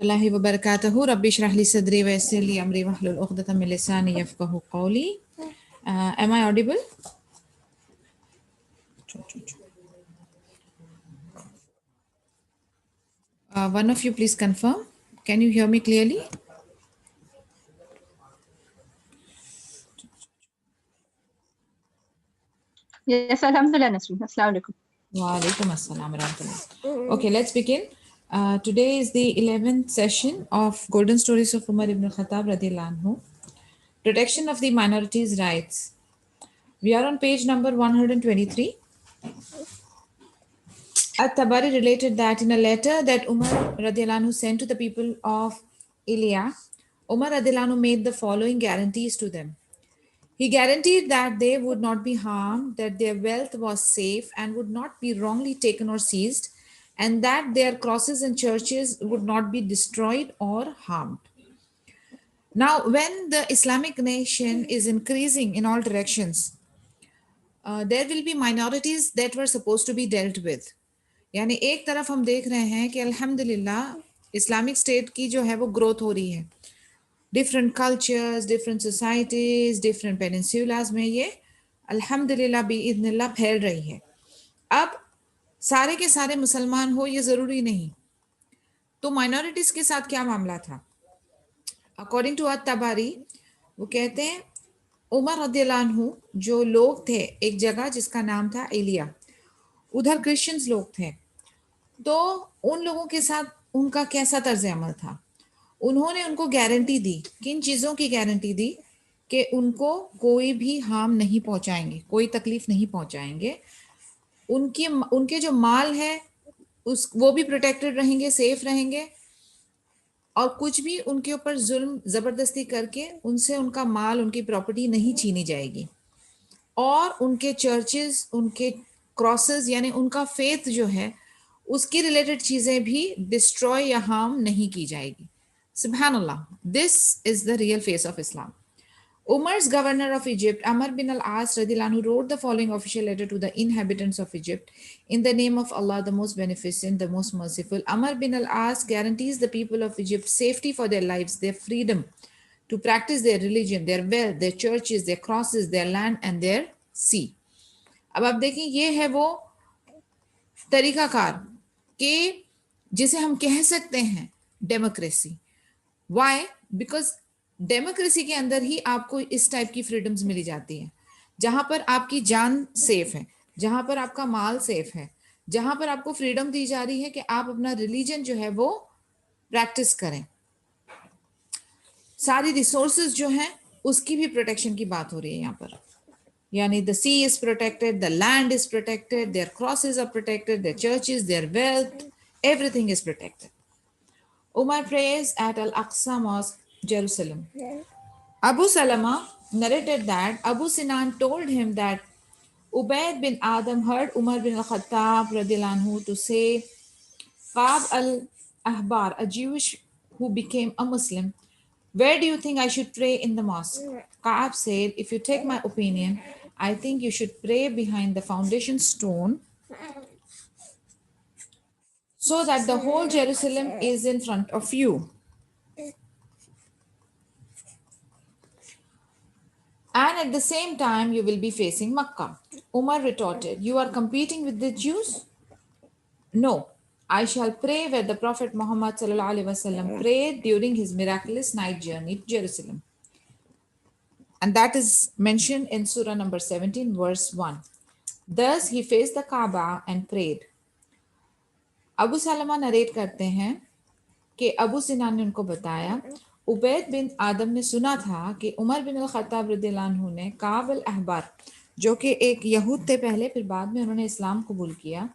Allahi wa barakatuhu. Rabbi shrah li sadri wa yassir li amri wahlul 'uqdatam min lisani yafqahu qawli. Am I audible? One of you please confirm. Can you hear me clearly? Yes, Alhamdulillah, Nasreen. Assalamu alaikum. Wa alaikum assalam wa rahmatullah. Okay, let's begin. Today is the 11th session of Golden Stories of Umar ibn Khattab radiyallahu anhu. Protection of the minorities' rights. We are on page number 123. At-Tabari related that in a letter that Umar radiallahu anhu sent to the people of Ilya, Umar radiallahu anhu made the following guarantees to them. He guaranteed that they would not be harmed, that their wealth was safe and would not be wrongly taken or seized, and that their crosses and churches would not be destroyed or harmed. Now, when the Islamic nation is increasing in all directions, there will be minorities that were supposed to be dealt with. यानी एक तरफ हम देख रहे हैं कि अल्हम्दुलिल्लाह Islamic state की जो है वो ग्रोथ हो रही है, different cultures, different societies, different peninsulas में ये अल्हम्दुलिल्लाह बिइज़्निल्लाह फैल रही है। अब सारे के सारे मुसलमान हो ये ज़रूरी नहीं, तो माइनॉरिटीज़ के साथ क्या मामला था? अकॉर्डिंग टू अत-तबारी वो कहते हैं उमर रदियल्लाहु अन्हु जो लोग थे एक जगह जिसका नाम था इलिया, उधर क्रिश्चियंस लोग थे, तो उन लोगों के साथ उनका कैसा तर्ज अमल था? उन्होंने उनको गारंटी दी, किन चीज़ों की गारंटी दी? कि उनको कोई भी हार्म नहीं पहुंचाएंगे, कोई तकलीफ नहीं पहुंचाएंगे, उनके जो माल है उस वो भी प्रोटेक्टेड रहेंगे, सेफ रहेंगे, और कुछ भी उनके ऊपर जुल्म ज़बरदस्ती करके उनसे उनका माल, उनकी प्रॉपर्टी नहीं छीनी जाएगी, और उनके चर्चेस, उनके क्रॉसेस यानी उनका फेथ जो है उसकी रिलेटेड चीज़ें भी डिस्ट्रॉय या हार्म नहीं की जाएगी। सुब्हानअल्लाह, this is the real face of Islam. Umar's governor of Egypt, Amr bin al-As radhiyallahu anhu, wrote the following official letter to the inhabitants of Egypt. In the name of Allah, the most beneficent, the most merciful, Amr bin al-As guarantees the people of Egypt safety for their lives, their freedom to practice their religion, their wealth, their churches, their crosses, their land and their sea. अब आप देखें, ये है वो तरीकाकार कि जिसे हम कह सकते हैं डेमोक्रेसी। वाई? बिकॉज डेमोक्रेसी के अंदर ही आपको इस टाइप की फ्रीडम्स मिली जाती है, जहां पर आपकी जान सेफ है, जहां पर आपका माल सेफ है, जहां पर आपको फ्रीडम दी जा रही है कि आप अपना रिलीजन जो है वो प्रैक्टिस करें, सारी रिसोर्सेज जो हैं उसकी भी प्रोटेक्शन की बात हो रही है यहाँ पर। यानी the sea is protected, the land is protected, their crosses are protected, their churches, their wealth, everything is protected. Umar prays at Al-Aqsa Mosque, Jerusalem. Abu Salama narrated that Abu Sinan told him that Ubayd bin Adam heard Umar bin al-Khattab radhiyallahu anhu to say, Qab al-Ahbar, a Jewish who became a Muslim, where do you think I should pray in the mosque? Ka'ab said, if you take my opinion, I think you should pray behind the foundation stone so that the whole Jerusalem is in front of you. And at the same time, you will be facing Makkah. Umar retorted, you are competing with the Jews? No, I shall pray where the Prophet Muhammad prayed during his miraculous night journey to Jerusalem. And that is mentioned in Surah number 17, verse 1. Thus he faced the Kaaba and prayed. Abu Salma narrate करते हैं कि अबू सिनान ने उनको बताया, उबैद बिन आदम ने सुना था कि उमर बिन अल-खत्ताब रदियल्लाहु अन्हु ने काब अल अहबार, जो कि एक यहूद थे पहले, फिर बाद में उन्होंने इस्लाम कबूल किया,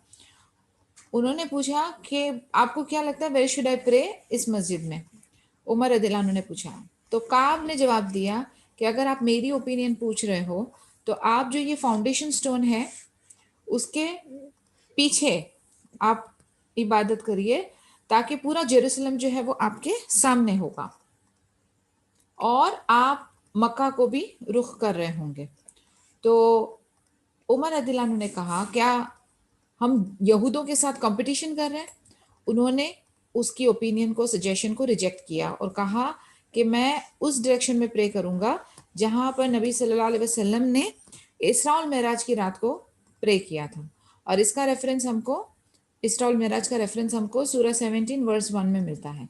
उन्होंने पूछा कि आपको क्या लगता है, वेयर शुड आई प्रे, इस मस्जिद में? उमर रदियल्लाहु अन्हु ने पूछा, तो काब ने जवाब दिया कि अगर आप मेरी ओपिनियन पूछ रहे हो तो आप जो ये फाउंडेशन स्टोन है उसके पीछे आप इबादत करिए, ताकि पूरा जेरूसलम जो है वो आपके सामने होगा और आप मक्का को भी रुख कर रहे होंगे। तो उमर रदियल्लाहु अन्हु ने कहा, क्या हम यहूदों के साथ कंपटीशन कर रहे हैं? उन्होंने उसकी ओपिनियन को, सजेशन को रिजेक्ट किया और कहा कि मैं उस डायरेक्शन में प्रे करूंगा जहां पर नबी सल्लल्लाहु अलैहि वसल्लम ने इसरा और मेराज की रात को प्रे किया था। और इसका रेफरेंस हमको, इसरा और मेराज का रेफरेंस हमको सूरह 17 वर्स 1 में मिलता है।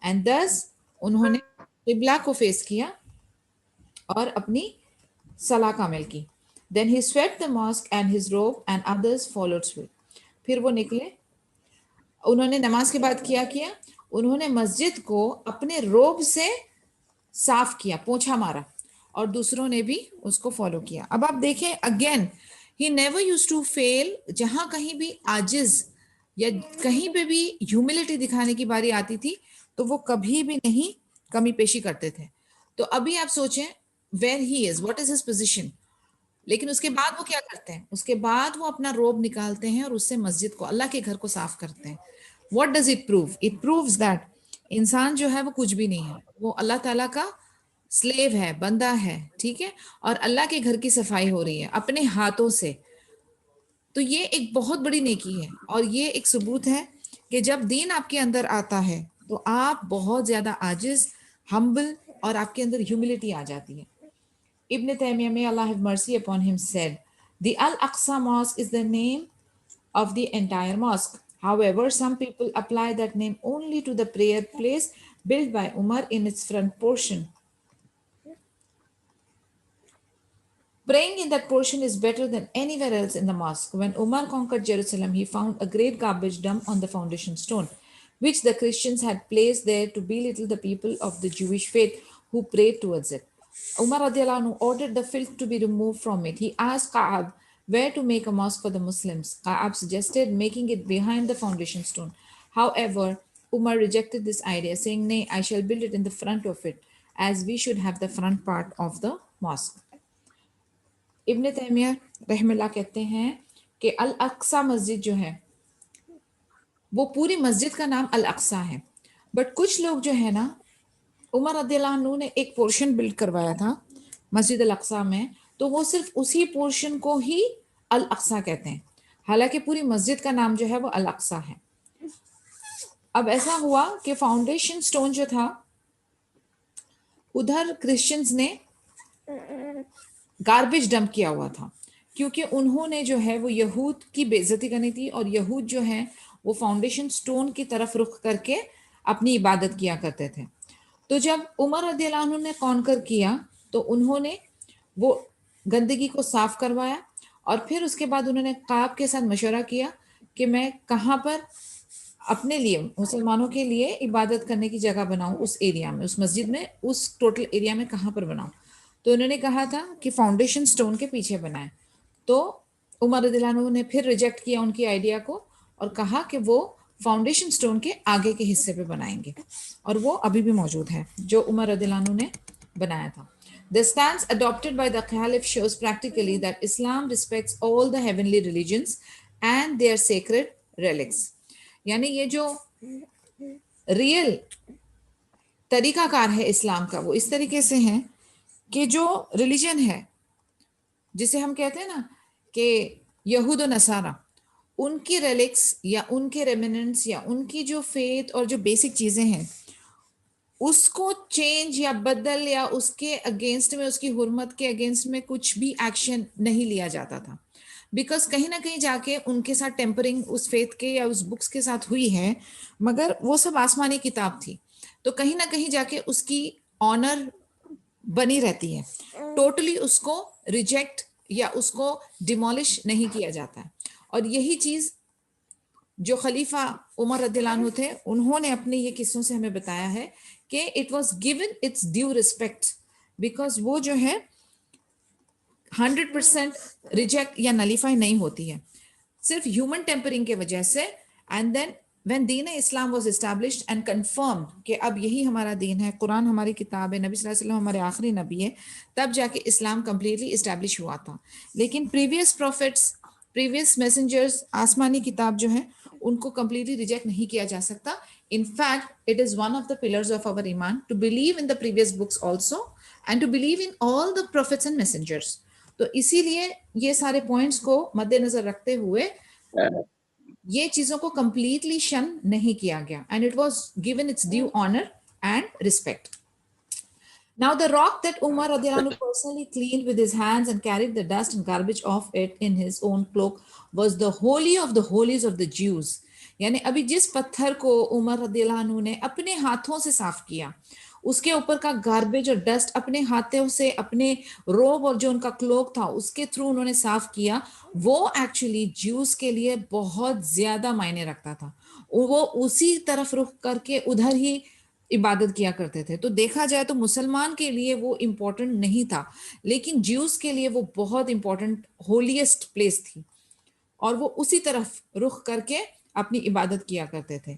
एंड दस उन्होंने किबला को फेस किया और अपनी सलाह कामिल की। Then he swept the mosque and his robe and others followed suit. फिर वो निकले, उन्होंने नमाज के बाद किया उन्होंने मस्जिद को अपने रोब से साफ किया, पोंछा मारा और दूसरों ने भी उसको फॉलो किया। अब आप देखें again, he never used to fail. जहां कहीं भी आजिज या कहीं पे भी ह्यूमिलिटी दिखाने की बारी आती थी तो वो कभी भी नहीं कमी पेशी करते थे। तो अभी आप सोचें where he is, what is his position. लेकिन उसके बाद वो क्या करते हैं, उसके बाद वो अपना रोब निकालते हैं और उससे मस्जिद को, अल्लाह के घर को साफ करते हैं। What does it prove? It proves that इंसान जो है वो कुछ भी नहीं है, वो अल्लाह ताला का स्लेव है, बंदा है, ठीक है। और अल्लाह के घर की सफाई हो रही है अपने हाथों से। तो ये एक बहुत बड़ी नेकी है और ये एक सबूत है कि जब दीन आपके अंदर आता है तो आप बहुत ज्यादा आजिज, हम्बल और आपके अंदर ह्यूमिलिटी आ जाती है। Ibn Taymiyyah, may Allah have mercy upon him, said, the Al-Aqsa Mosque is the name of the entire mosque. However, some people apply that name only to the prayer place built by Umar in its front portion. Praying in that portion is better than anywhere else in the mosque. When Umar conquered Jerusalem, he found a great garbage dump on the foundation stone, which the Christians had placed there to belittle the people of the Jewish faith who prayed towards it. Umar radiallahu anhu ordered the filth to be removed from it. He asked Ka'ab where to make a mosque for the Muslims. Ka'ab suggested making it behind the foundation stone. However, Umar rejected this idea, saying, "Nay, I shall build it in the front of it, as we should have the front part of the mosque." इब्न तैमिया रहमतुल्लाह कहते हैं कि अल अक्सा मस्जिद जो है वो पूरी मस्जिद का नाम अल अक्सा है, बट कुछ लोग जो है ना, उमर रदियल्लाहु अन्हु ने एक पोर्शन बिल्ड करवाया था मस्जिद अल अक्सा में, तो वो सिर्फ उसी पोर्शन को ही अल अक्सा कहते हैं, हालांकि पूरी मस्जिद का नाम जो है वो अल अक्सा है। अब ऐसा हुआ कि फाउंडेशन स्टोन जो था उधर क्रिश्चियंस ने गार्बेज डंप किया हुआ था, क्योंकि उन्होंने जो है वो यहूद की बेइज्जती करनी थी और यहूद जो है वो फाउंडेशन स्टोन की तरफ रुख करके अपनी इबादत किया करते थे। तो जब उमर रदियल्लाहु अन्हु ने कॉन्कर किया तो उन्होंने वो गंदगी को साफ करवाया और फिर उसके बाद उन्होंने काब के साथ मशवरा किया कि मैं कहाँ पर अपने लिए, मुसलमानों के लिए इबादत करने की जगह बनाऊं उस एरिया में, उस मस्जिद में, उस टोटल एरिया में कहाँ पर बनाऊं। तो उन्होंने कहा था कि फाउंडेशन स्टोन के पीछे बनाए। तो उमर रदियल्लाहु अन्हु ने फिर रिजेक्ट किया उनकी आइडिया को और कहा कि वो फाउंडेशन स्टोन के आगे के हिस्से पे बनाएंगे, और वो अभी भी मौजूद है जो उमर रदियल्लाहु अन्हु ने बनाया था। The stance adopted by the Caliph shows practically that Islam respects all the heavenly religions and their sacred relics. यानी ये जो रियल तरीकाकार है इस्लाम का वो इस तरीके से है कि जो रिलीजन है जिसे हम कहते हैं ना कि यहूद और नसारा, उनकी रेलिक्स या उनके रेमिनेंट्स या उनकी जो फेथ और जो बेसिक चीजें हैं उसको चेंज या बदल या उसके अगेंस्ट में, उसकी हुर्मत के अगेंस्ट में कुछ भी एक्शन नहीं लिया जाता था, बिकॉज कहीं ना कहीं जाके उनके साथ टेम्परिंग उस फेथ के या उस बुक्स के साथ हुई है, मगर वो सब आसमानी किताब थी, तो कहीं ना कहीं जाके उसकी ऑनर बनी रहती है, टोटली उसको रिजेक्ट या उसको डिमोलिश नहीं किया जाता है। और यही चीज जो खलीफा उमर रदियल्लाहु अन्हु थे उन्होंने अपने ये किस्सों से हमें बताया है कि it was given its due respect, because वो जो है 100% रिजेक्ट या नलीफाई नहीं होती है, सिर्फ ह्यूमन टेम्परिंग के वजह से। And then when Deen Islam was established and confirmed कि अब यही हमारा दीन है, कुरान हमारी किताब है, नबी सल्लल्लाहु अलैहि वसल्लम हमारे आखिरी नबी है, तब जाके इस्लाम कंप्लीटली एस्टैब्लिश हुआ था। लेकिन प्रीवियस प्रॉफिट्स, प्रीवियस मैसेंजर्स, आसमानी किताब जो है उनको कंप्लीटली रिजेक्ट नहीं किया जा सकता। In fact, it is one of the pillars of our iman to believe in the previous books also and to believe in all the prophets and messengers. तो इसीलिए ये सारे पॉइंट्स को मद्देनजर रखते हुए ये चीजों को कंप्लीटली शन नहीं किया गया, and it was given its due honour and respect. Now, the rock that Umar radiallahu anhu personally cleaned with his hands and carried the dust and garbage of it in his own cloak was the holy of the holies of the Jews. यानी अभी जिस पत्थर को उमर रदियल्लाहु अन्हु ने अपने हाथों से साफ किया, उसके ऊपर का गार्बेज और डस्ट अपने हाथों से, अपने रोब और जो उनका क्लोक था उसके थ्रू उन्होंने साफ किया, वो एक्चुअली ज्यूज के लिए बहुत ज्यादा मायने रखता था. वो उसी तरफ रुख करके उधर ही इबादत किया करते थे. तो देखा जाए तो मुसलमान के लिए वो इम्पोर्टेंट नहीं था, लेकिन ज्यूज के लिए वो बहुत इम्पोर्टेंट होलीएस्ट प्लेस थी, और वो उसी तरफ रुख करके अपनी इबादत किया करते थे.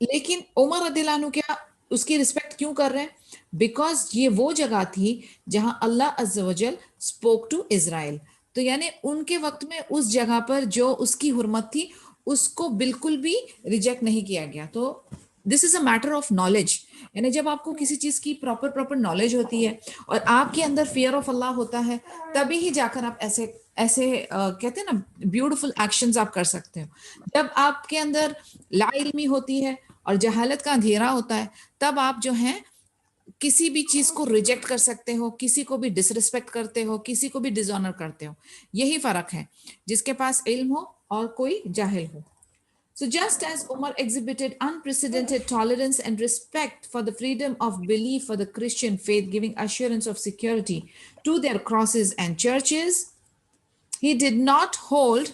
लेकिन उमर रदियल्लाहु अन्हु क्या उसकी रिस्पेक्ट क्यों कर रहे हैं? बिकॉज ये वो जगह थी जहां अल्लाह अज़्ज़ा वजल स्पोक टू इज़राइल. तो यानी उनके वक्त में उस जगह पर जो उसकी हुर्मत थी उसको बिल्कुल भी रिजेक्ट नहीं किया गया. तो this is a matter of knowledge. यानी जब आपको किसी चीज की प्रॉपर नॉलेज होती है और आपके अंदर फियर ऑफ अल्लाह होता है, तभी ही जाकर आप ऐसे ऐसे कहते हैं ना, ब्यूटीफुल एक्शंस आप कर सकते हो. जब आपके अंदर ला इल्मी होती है और जहालत का अंधेरा होता है, तब आप जो है किसी भी चीज को रिजेक्ट कर सकते हो, किसी को भी डिसरिस्पेक्ट करते हो, किसी को भी डिसऑनर करते हो. यही फर्क है जिसके पास इल्म हो और कोई जाहिल हो. So just as Umar exhibited unprecedented tolerance and respect for the freedom of belief for the Christian faith, giving assurance of security to their crosses and churches, he did not hold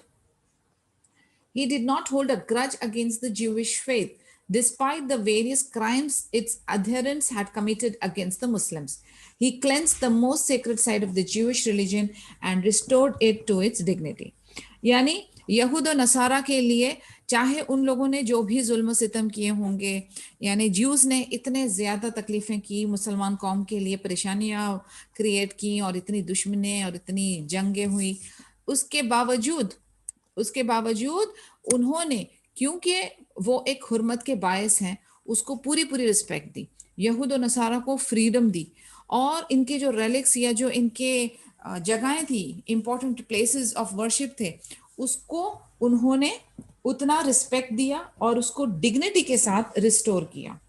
he did not hold a grudge against the Jewish faith, despite the various crimes its adherents had committed against the Muslims. He cleansed the most sacred side of the Jewish religion and restored it to its dignity. यानी यहूद और नसारा के लिए चाहे उन लोगों ने जो भी जुल्म सितम किए होंगे, यानी ज्यूज ने इतने ज्यादा तकलीफें की, मुसलमान कौम के लिए परेशानियां क्रिएट की और इतनी दुश्मनें और इतनी जंगें हुई, उसके बावजूद उन्होंने, क्योंकि वो एक हुर्मत के बायस हैं, उसको पूरी रिस्पेक्ट दी, यहूद और नसारा को फ्रीडम दी, और इनके जो रेलिक्स या जो इनके जगहें थी, इंपॉर्टेंट प्लेसेस ऑफ वर्शिप थे, उसको उन्होंने उतना रिस्पेक्ट दिया और उसको डिग्निटी के साथ रिस्टोर किया.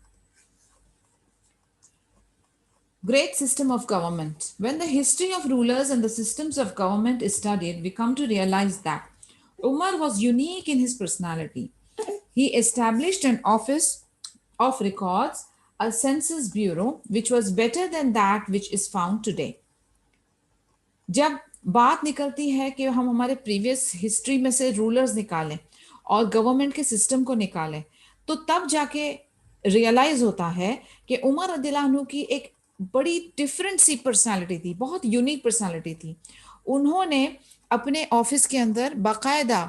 Great system of government. When the history of rulers and the systems of government is studied, we come to realize that Umar was unique in his personality. He established an office of records, a census bureau, which was better than that which is found today. जब बात निकलती है कि हम हमारे previous history में से rulers निकालें और गवर्नमेंट के सिस्टम को निकालें, तो तब जाके रियलाइज होता है कि उमर रदियल्लाहु अन्हु की एक बड़ी डिफरेंट सी पर्सनालिटी थी, बहुत यूनिक पर्सनालिटी थी. उन्होंने अपने ऑफिस के अंदर बाकायदा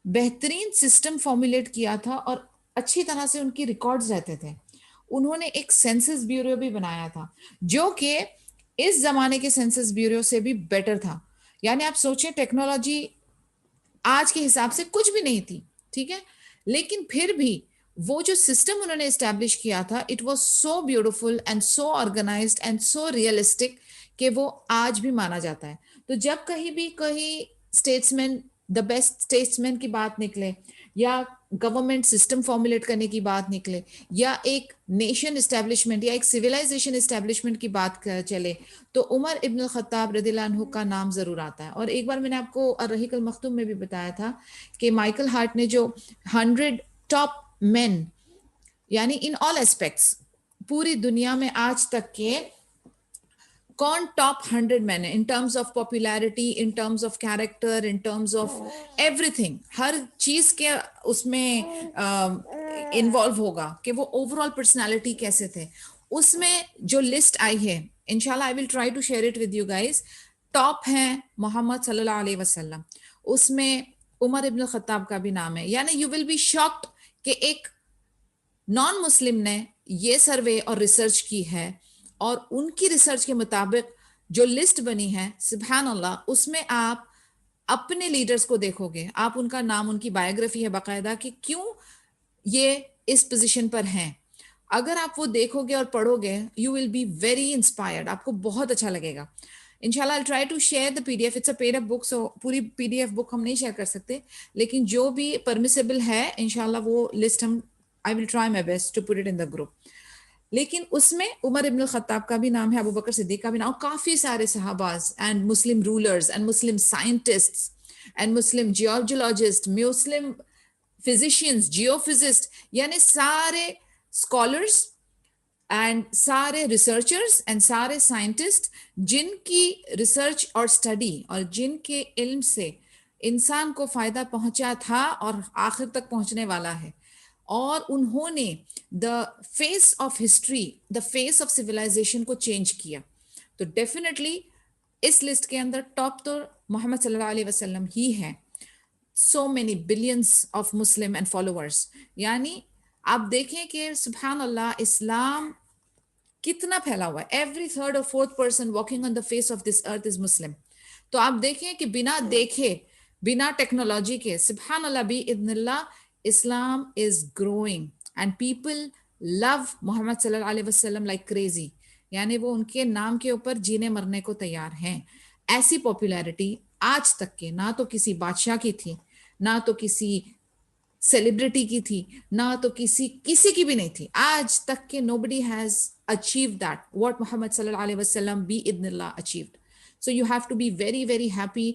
बेहतरीन सिस्टम फॉर्मुलेट किया था और अच्छी तरह से उनकी रिकॉर्ड्स रहते थे. उन्होंने एक सेंसस ब्यूरो भी बनाया था जो कि इस जमाने के सेंसस ब्यूरो से भी बेटर था. यानी आप सोचें, टेक्नोलॉजी आज के हिसाब से कुछ भी नहीं थी, ठीक है, लेकिन फिर भी वो जो सिस्टम उन्होंने एस्टैब्लिश किया था, it was so beautiful and so organised and so realistic कि वो आज भी माना जाता है. तो जब कहीं स्टेट्समैन, द बेस्ट स्टेट्समैन की बात निकले, या गवर्नमेंट सिस्टम फॉर्मुलेट करने की बात निकले, या एक नेशन एस्टैब्लिशमेंट या एक सिविलाइजेशन एस्टैब्लिशमेंट की बात चले, तो उमर इब्न खत्ताब रदियल्लाहु अन्हु का नाम जरूर आता है. और एक बार मैंने आपको अर्रहीक अल मख्तूम में भी बताया था कि माइकल हार्ट ने जो 100 टॉप मेन, यानी इन ऑल एस्पेक्ट्स, पूरी दुनिया में आज तक के कौन टॉप 100 मैन है in terms of popularity, in terms of character, in terms of everything, हर चीज के उसमें इन्वॉल्व होगा कि वो ओवरऑल पर्सनालिटी कैसे थे. उसमें जो लिस्ट आई है, इंशाल्लाह I will try to share it with you guys. Top हैं मोहम्मद सल्लल्लाहु अलैहि वसल्लम, उसमें उमर इब्न खत्ताब का भी नाम है. यानी यू विल बी शॉक्ड कि एक नॉन मुस्लिम ने ये सर्वे और रिसर्च की है, और उनकी रिसर्च के मुताबिक जो लिस्ट बनी है, सुभान अल्लाह, उसमें आप अपने लीडर्स को देखोगे, आप उनका नाम, उनकी बायोग्राफी है बाकायदा कि क्यों ये इस पोजीशन पर हैं. अगर आप वो देखोगे और पढ़ोगे, you will be very inspired, आपको बहुत अच्छा लगेगा. इंशाल्लाह I'll try to share the PDF. It's a paid up book, so पूरी PDF book हम नहीं शेयर कर सकते, लेकिन जो भी permissible है इंशाल्लाह वो लिस्ट हम I will try my best to put it in the group. लेकिन उसमें उमर इब्न खत्ताब का भी नाम है, अबू बकर सिद्दीक का भी नाम, काफी सारे सहाबाज and Muslim rulers and Muslim scientists and Muslim geologist, Muslim physicians, geophysicist, यानी सारे स्कॉलर्स एंड सारे रिसर्चर्स एंड सारे साइंटिस्ट जिनकी रिसर्च और स्टडी और जिनके इल्म से इंसान को फायदा पहुंचा था और आखिर तक पहुंचने वाला है, और उन्होंने the face of history, the face of civilisation को चेंज किया। तो डेफिनेटली इस लिस्ट के अंदर टॉप तो मोहम्मद सल्लल्लाहु अलैहि वसल्लम ही है। So many billions of Muslim and followers, यानी आप देखें कि सुभान अल्लाह इस्लाम कितना फैला हुआ है। एवरी थर्ड और fourth person walking on the face of this earth is Muslim. तो आप देखें कि बिना देखे, बिना टेक्नोलॉजी के, सुभान अल्लाह B इद्निल्लाह, Islam is growing and people love Muhammad sallallahu alaihi wasallam like crazy, यानी वो उनके नाम के ऊपर जीने मरने को तैयार हैं। ऐसी पॉपुलैरिटी आज तक के ना तो किसी बादशाह की थी, ना तो किसी सेलिब्रिटी की थी, ना तो किसी की भी नहीं थी आज तक के। nobody has achieved that what Muhammad sallallahu alaihi wasallam bi idnillah achieved. So you have to be very very happy,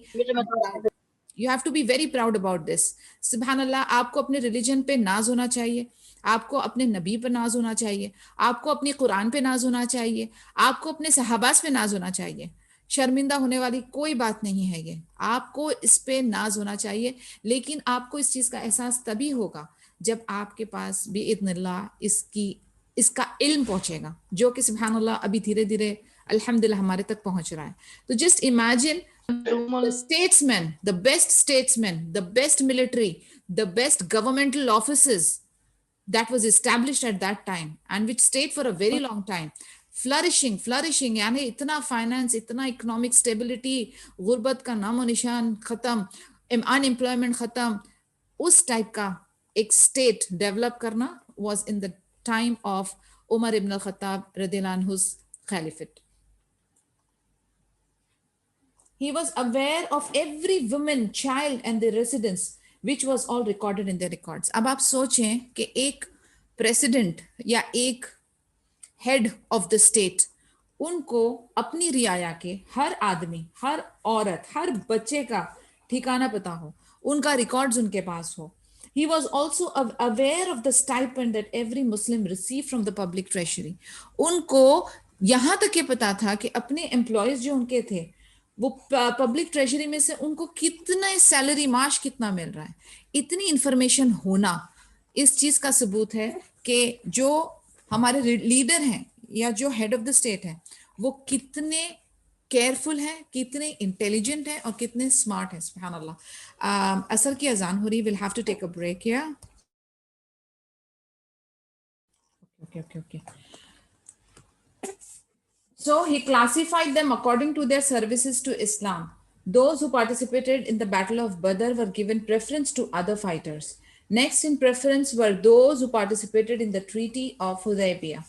you have to be very proud about this. सुबहानल्लाह, आपको अपने रिलीजन पे नाज होना चाहिए, आपको अपने नबी पे नाज होना चाहिए, आपको अपनी कुरान पे नाज होना चाहिए, आपको अपने सहाबास पे नाज होना चाहिए। शर्मिंदा होने वाली कोई बात नहीं है ये, आपको इस पे नाज होना चाहिए। लेकिन आपको इस चीज का एहसास तभी होगा जब आपके पास भी इत्निल्लाह इसका इल्म पहुंचेगा, जो कि सुबहानल्लाह अभी धीरे धीरे अल्हम्दुलिल्लाह हमारे तक पहुंच रहा है। तो just imagine the statesmen, the best military, the best governmental offices that was established at that time and which stayed for a very long time, flourishing, यानी इतना finance, इतना economic stability, गुर्बत का नामो निशान खत्म, unemployment खत्म, उस टाइप का एक state develop करना was in the time of Umar ibn al-Khattab radiallahu anhu's caliphate. He was aware of every woman, child and their residence, which was all recorded in their records. अब आप सोचें कि एक president या एक head of the state, उनको अपनी रियाया के हर आदमी, हर औरत, हर बच्चे का ठिकाना पता हो, उनका रिकॉर्ड्स उनके पास हो. He was also aware of the stipend that every Muslim received from the public treasury. उनको यहाँ तक ये पता था कि अपने एम्प्लॉयज जो उनके थे वो पब्लिक ट्रेजरी में से उनको कितना सैलरी, माश कितना मिल रहा है. इतनी इंफॉर्मेशन होना इस चीज का सबूत है कि जो हमारे लीडर हैं या जो हेड ऑफ द स्टेट है वो कितने केयरफुल है, कितने इंटेलिजेंट है और कितने स्मार्ट है. सुभान अल्लाह. असर की अजान हो रही. Will have to take a break here. Okay. So he classified them according to their services to Islam. Those who participated in the Battle of Badr were given preference to other fighters. Next in preference were those who participated in the Treaty of Hudaybiyah.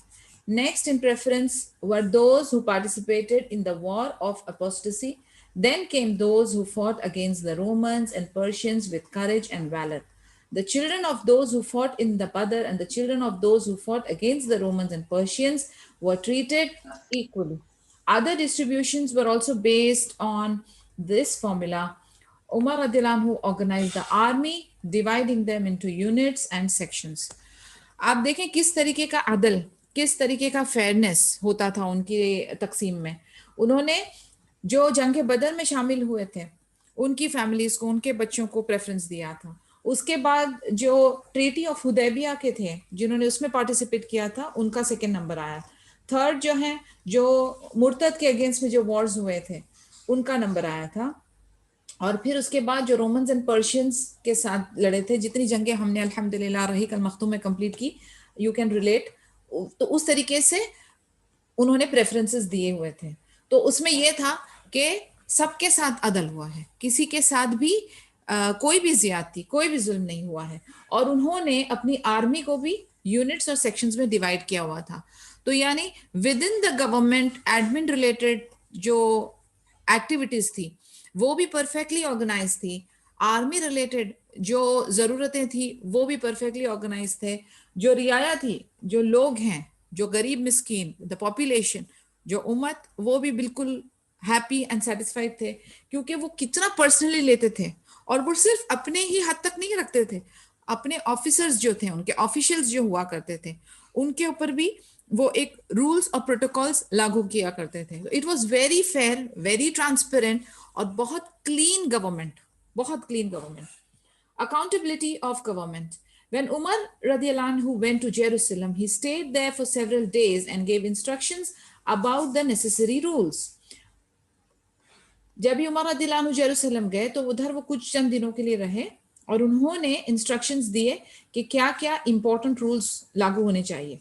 Next in preference were those who participated in the War of Apostasy. Then came those who fought against the Romans and Persians with courage and valor. The children of those who fought in the Badr and the children of those who fought against the Romans and Persians were treated equally. Other distributions were also based on this formula. Umar radiallahu anhu organized the army, dividing them into units and sections. आप देखें किस तरीके का अदल, किस तरीके का fairness होता था उनकी तकसीम में. उन्होंने जो जंग बदर में शामिल हुए थे उनकी फैमिलीज को, उनके बच्चों को प्रेफरेंस दिया था. उसके बाद जो ट्रीटी ऑफ हुदैबिया के थे जिन्होंने उसमें पार्टिसिपेट किया था उनका सेकंड नंबर आया. थर्ड जो है जो मुर्तद के अगेंस्ट में जो वॉर्स हुए थे उनका नंबर आया था. और फिर उसके बाद जो रोमन्स एंड पर्शियंस के साथ लड़े थे, जितनी जंगें हमने अल्हम्दुलिल्लाह रहीक अल मख्तूम में कंप्लीट की, यू कैन रिलेट. तो उस तरीके से उन्होंने प्रेफरेंसेस दिए हुए थे. तो उसमें यह था कि सबके साथ अदल हुआ है, किसी के साथ भी कोई भी ज्यादती, कोई भी जुल्म नहीं हुआ है. और उन्होंने अपनी आर्मी को भी यूनिट्स और सेक्शंस में डिवाइड किया हुआ था. तो यानी with in the government admin related जो एक्टिविटीज थी वो भी परफेक्टली ऑर्गेनाइज थी, आर्मी रिलेटेड जो जरूरतें थी वो भी परफेक्टली ऑर्गेनाइज थे, जो रियाया थी, जो लोग हैं, जो गरीब मिस्कीन, द पॉपुलेशन, जो उम्मत, वो भी बिल्कुल हैप्पी एंड सेटिस्फाइड थे, क्योंकि वो कितना पर्सनली लेते थे और वो सिर्फ अपने ही हद तक नहीं रखते थे, अपने ऑफिसर्स जो थे, उनके ऑफिशियल्स जो हुआ करते थे, उनके ऊपर भी वो एक रूल्स और प्रोटोकॉल्स लागू किया करते थे। It was very fair, very transparent और बहुत क्लीन गवर्नमेंट, बहुत clean government. Accountability of government. When Umar radiallahu anhu went to Jerusalem, he stayed there for several days and gave instructions about the necessary rules. जब भी उमर रदियल्लाहु अन्हु Jerusalem गए तो उधर वो कुछ चंद दिनों के लिए रहे और उन्होंने इंस्ट्रक्शंस दिए कि क्या क्या इंपॉर्टेंट रूल्स लागू होने चाहिए।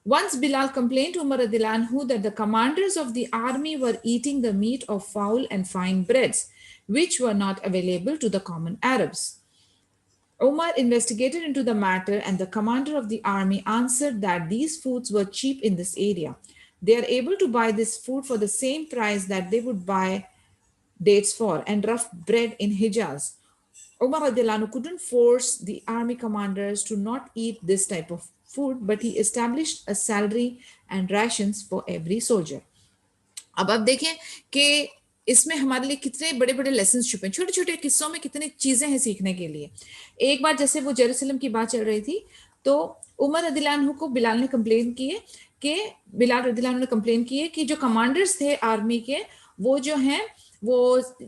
Once Bilal complained to Umar radiallahu anhu that the commanders of the army were eating the meat of fowl and fine breads, which were not available to the common Arabs. Umar investigated into the matter, and the commander of the army answered that these foods were cheap in this area. They are able to buy this food for the same price that they would buy dates for and rough bread in Hijaz. Umar radiallahu anhu couldn't force the army commanders to not eat this type of food, but he established a salary and rations for every soldier. अब देखें कि इसमें हमारे लिए कितने बड़े बड़े lesson छुपे, छोटे छोटे किस्सों में कितनी चीजें हैं सीखने के लिए। एक बार जैसे वो जेरूसलम की बात चल रही थी तो उमर रदियल्लाहु अन्हु को बिलाल ने कंप्लेन किए कि बिलाल रदियल्लाहु अन्हु ने कंप्लेन किए कि जो कमांडर्स थे आर्मी के वो जो हैं वो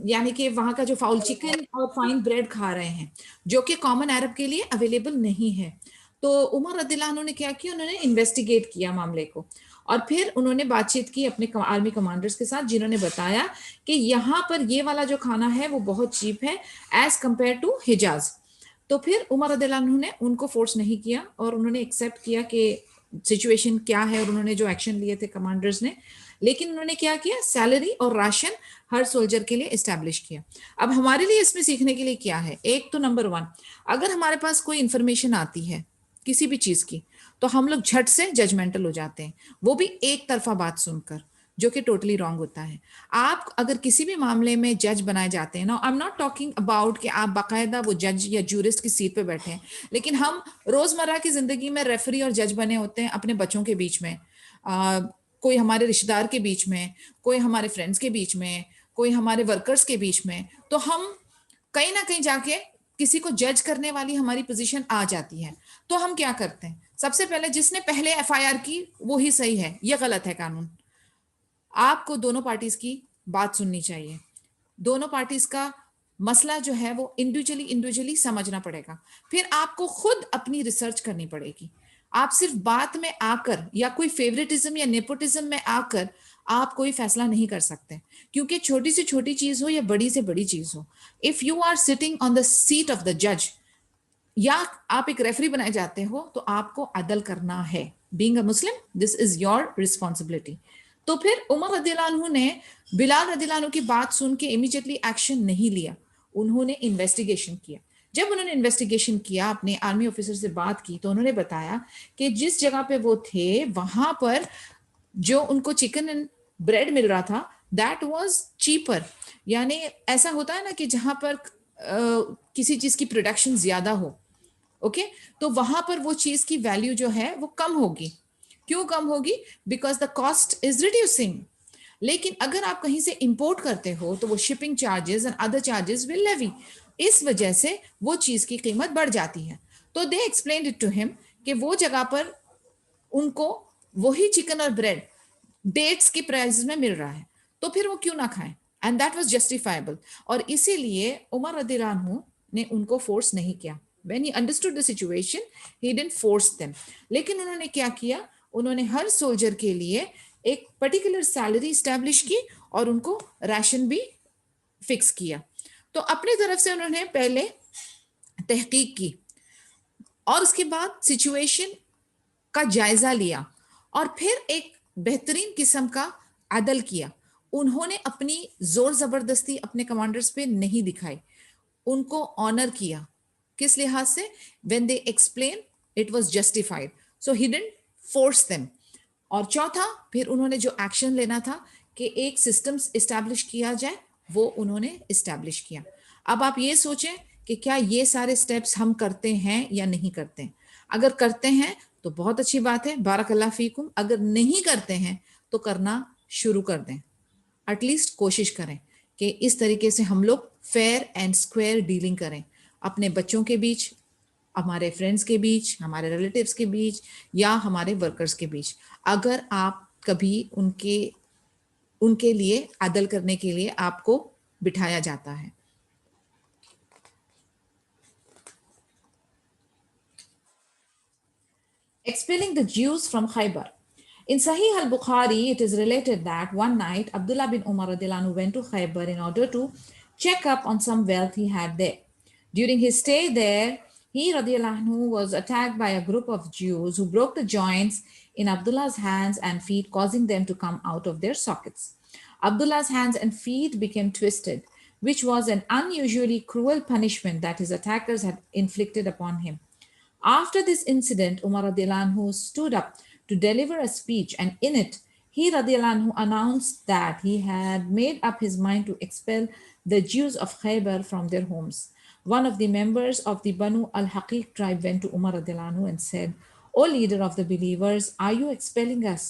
यानी कि वहां का जो फाउल चिकन और फाइन ब्रेड खा रहे हैं जो कि कॉमन अरब के लिए अवेलेबल नहीं है। तो उमर रदियल्लाहु अन्हु ने क्या किया, उन्होंने इन्वेस्टिगेट किया मामले को और फिर उन्होंने बातचीत की अपने आर्मी कमांडर्स के साथ, जिन्होंने बताया कि यहाँ पर ये वाला जो खाना है वो बहुत चीप है एज कंपेयर टू हिजाज। तो फिर उमर रदियल्लाहु अन्हु ने उनको फोर्स नहीं किया और उन्होंने एक्सेप्ट किया कि सिचुएशन क्या है और उन्होंने जो एक्शन लिए थे कमांडर्स ने, लेकिन उन्होंने क्या किया, सैलरी और राशन हर सोल्जर के लिए एस्टैब्लिश किया। अब हमारे लिए इसमें सीखने के लिए क्या है, एक तो नंबर 1, अगर हमारे पास कोई इंफॉर्मेशन आती है किसी भी चीज की तो हम लोग झट से जजमेंटल हो जाते हैं, वो भी एक तरफा बात सुनकर, जो कि टोटली रॉन्ग होता है। आप अगर किसी भी मामले में जज बनाए जाते हैं ना, I am not talking about कि आप बाकायदा वो जज या जूरिस्ट की सीट पे बैठे हैं, लेकिन हम रोजमर्रा की जिंदगी में रेफरी और जज बने होते हैं अपने बच्चों के बीच में, कोई हमारे रिश्तेदार के बीच में, कोई हमारे फ्रेंड्स के बीच में, कोई हमारे वर्कर्स के बीच में। तो हम कहीं ना कहीं जाके किसी को जज करने वाली हमारी पोजीशन आ जाती है। तो हम क्या करते हैं, सबसे पहले जिसने पहले एफआईआर की वो ही सही है, ये गलत है कानून। आपको दोनों पार्टीज की बात सुननी चाहिए, दोनों पार्टीज का मसला जो है वो इंडिविजुअली समझना पड़ेगा, फिर आपको खुद अपनी रिसर्च करनी पड़ेगी। आप सिर्फ बात में आकर या कोई फेवरेटिज्म या नेपोटिज्म में आकर आप कोई फैसला नहीं कर सकते, क्योंकि छोटी से छोटी चीज हो या बड़ी से बड़ी चीज हो, if you are sitting on the seat of the जज या आप एक रेफरी बनाए जाते हो तो आपको अदल करना है। Being a Muslim this is your responsibility. तो फिर उमर रदियल्लाहु अन्हु ने बिलाल रदियल्लाहु अन्हु की बात सुन के इमीडिएटली एक्शन नहीं लिया, उन्होंने इन्वेस्टिगेशन किया। जब उन्होंने इन्वेस्टिगेशन किया, अपने आर्मी ऑफिसर से बात की, तो उन्होंने बताया कि जिस जगह पे वो थे वहां पर जो उनको चिकन एंड ब्रेड मिल रहा था दैट वाज चीपर। यानी ऐसा होता है ना कि जहां पर किसी चीज की प्रोडक्शन ज्यादा हो, ओके, तो वहां पर वो चीज की वैल्यू जो है वो कम होगी। क्यों कम होगी? Because the cost is reducing. लेकिन अगर आप कहीं से इंपोर्ट करते हो तो वो shipping charges and other charges will levy, इस वजह से वो चीज की कीमत बढ़ जाती है। तो दे एक्सप्लेन्ड इट टू हिम कि वो जगह पर उनको वही चिकन और ब्रेड डेट्स की प्राइस में मिल रहा है, तो फिर वो क्यों ना खाएं, एंड दैट वाज जस्टिफाइबल। और इसीलिए उमर रदियल्लाहु अन्हु ने उनको फोर्स नहीं किया। When he understood the situation, he didn't force them. लेकिन उन्होंने क्या किया, उन्होंने हर सोल्जर के लिए एक पर्टिकुलर सैलरी स्टैब्लिश की और उनको राशन भी फिक्स किया। तो अपनी तरफ से उन्होंने पहले तहकीक की और उसके बाद सिचुएशन का जायजा लिया और फिर एक बेहतरीन किस्म का अदल किया। उन्होंने अपनी जोर जबरदस्ती अपने कमांडर्स पे नहीं दिखाई, उनको ऑनर किया। किस लिहाज से? when they explain it was justified, so he didn't force them। और चौथा, फिर उन्होंने जो एक्शन लेना था कि एक सिस्टम इस्टेब्लिश किया जाए, वो उन्होंने इस्टेब्लिश किया। अब आप ये सोचें कि क्या ये सारे स्टेप्स हम करते हैं या नहीं करते हैं। अगर करते हैं तो बहुत अच्छी बात है, बारकल्लाह फीकुम। अगर नहीं करते हैं तो करना शुरू कर दें, एटलीस्ट कोशिश करें कि इस तरीके से हम लोग फेयर एंड स्क्वायर डीलिंग करें अपने बच्चों के बीच, हमारे फ्रेंड्स के बीच, हमारे रिलेटिव्स के बीच, या हमारे वर्कर्स के बीच। अगर आप कभी उनके लिए अदल करने के लिए आपको बिठाया जाता है। Expelling the Jews from Khaybar. In Sahih al-Bukhari, it is related that one night Abdullah bin Umar radiallahu anhu went to Khaybar in order to check up on some wealth he had there. During his stay there, he radiallahu anhu was attacked by a group of Jews who broke the joints in Abdullah's hands and feet, causing them to come out of their sockets. Abdullah's hands and feet became twisted, which was an unusually cruel punishment that his attackers had inflicted upon him. After this incident, Umar radiallahu anhu stood up to deliver a speech, and in it, he radiallahu anhu announced that he had made up his mind to expel the Jews of Khaybar from their homes. One of the members of the Banu al-Haqiq tribe went to Umar radiallahu anhu and said, "O leader of the believers, are you expelling us?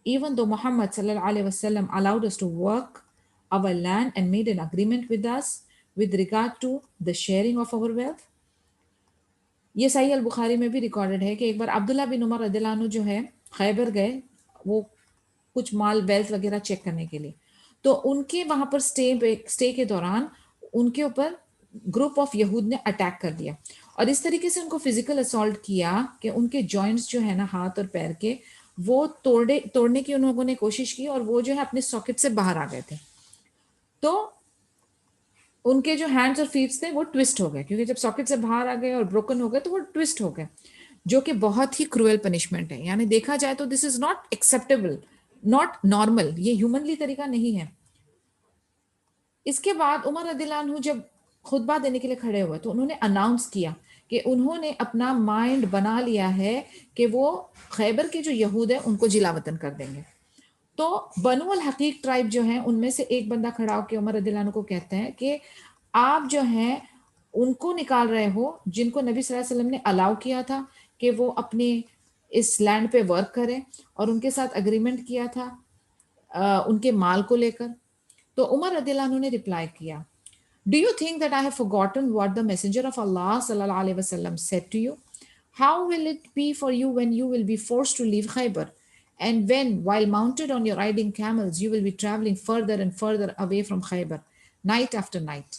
Even though Muhammad sallallahu alaihi wasallam allowed us to work our land and made an agreement with us with regard to the sharing of our wealth." ये सही अल बुखारी में भी recorded है कि एक बार अब्दुल्ला बिन उमर रदियल्लाहु अन्हु जो है खैबर गए, वो कुछ माल वेल्थ वगैरह चेक करने के लिए। तो उनके वहां पर स्टे के दौरान उनके ऊपर ग्रुप ऑफ यहूद ने अटैक कर दिया और इस तरीके से उनको फिजिकल असॉल्ट किया कि उनके जॉइंट्स जो है ना हाथ और पैर के, वो तोड़ने की उन लोगों ने कोशिश की और वो जो है अपने सॉकेट से बाहर आ गए थे। तो उनके जो हैंड्स और फीट थे वो ट्विस्ट हो गए, क्योंकि जब सॉकेट से बाहर आ गए और ब्रोकन हो गए तो वो ट्विस्ट हो गए, जो कि बहुत ही क्रूअल पनिशमेंट है। यानी देखा जाए तो this is not acceptable, not normal, ये ह्यूमनली तरीका नहीं है। इसके बाद उमर रदियल्लाहु अन्हु जब खुतबा देने के लिए खड़े हुए तो उन्होंने अनाउंस किया कि उन्होंने अपना माइंड बना लिया है कि वो खैबर के जो यहूद है उनको जिला वतन कर देंगे। तो बनु अल हकीक ट्राइब जो है उनमें से एक बंदा खड़ा होकर उमर रदियल्लाहु अन्हु को कहते हैं कि आप जो हैं उनको निकाल रहे हो जिनको नबी सल्लल्लाहु अलैहि वसल्लम ने अलाउ किया था कि वो अपने इस लैंड पे वर्क करें और उनके साथ अग्रीमेंट किया था उनके माल को लेकर। तो उमर रदियल्लाहु अन्हु ने रिप्लाई किया, "Do you think that I have forgotten what the messenger of Allah sallallahu alaihi wasallam said to you? How will it be for you when you will be forced to leave Khaybar? And when, while mounted on your riding camels, you will be traveling further and further away from Khaybar, night after night."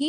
he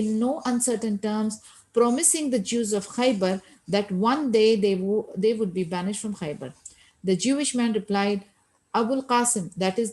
in no uncertain terms promising the Jews of Khaybar that one day they would be banished from Khaybar. The Jewish man replied, "Abul Qasim, that is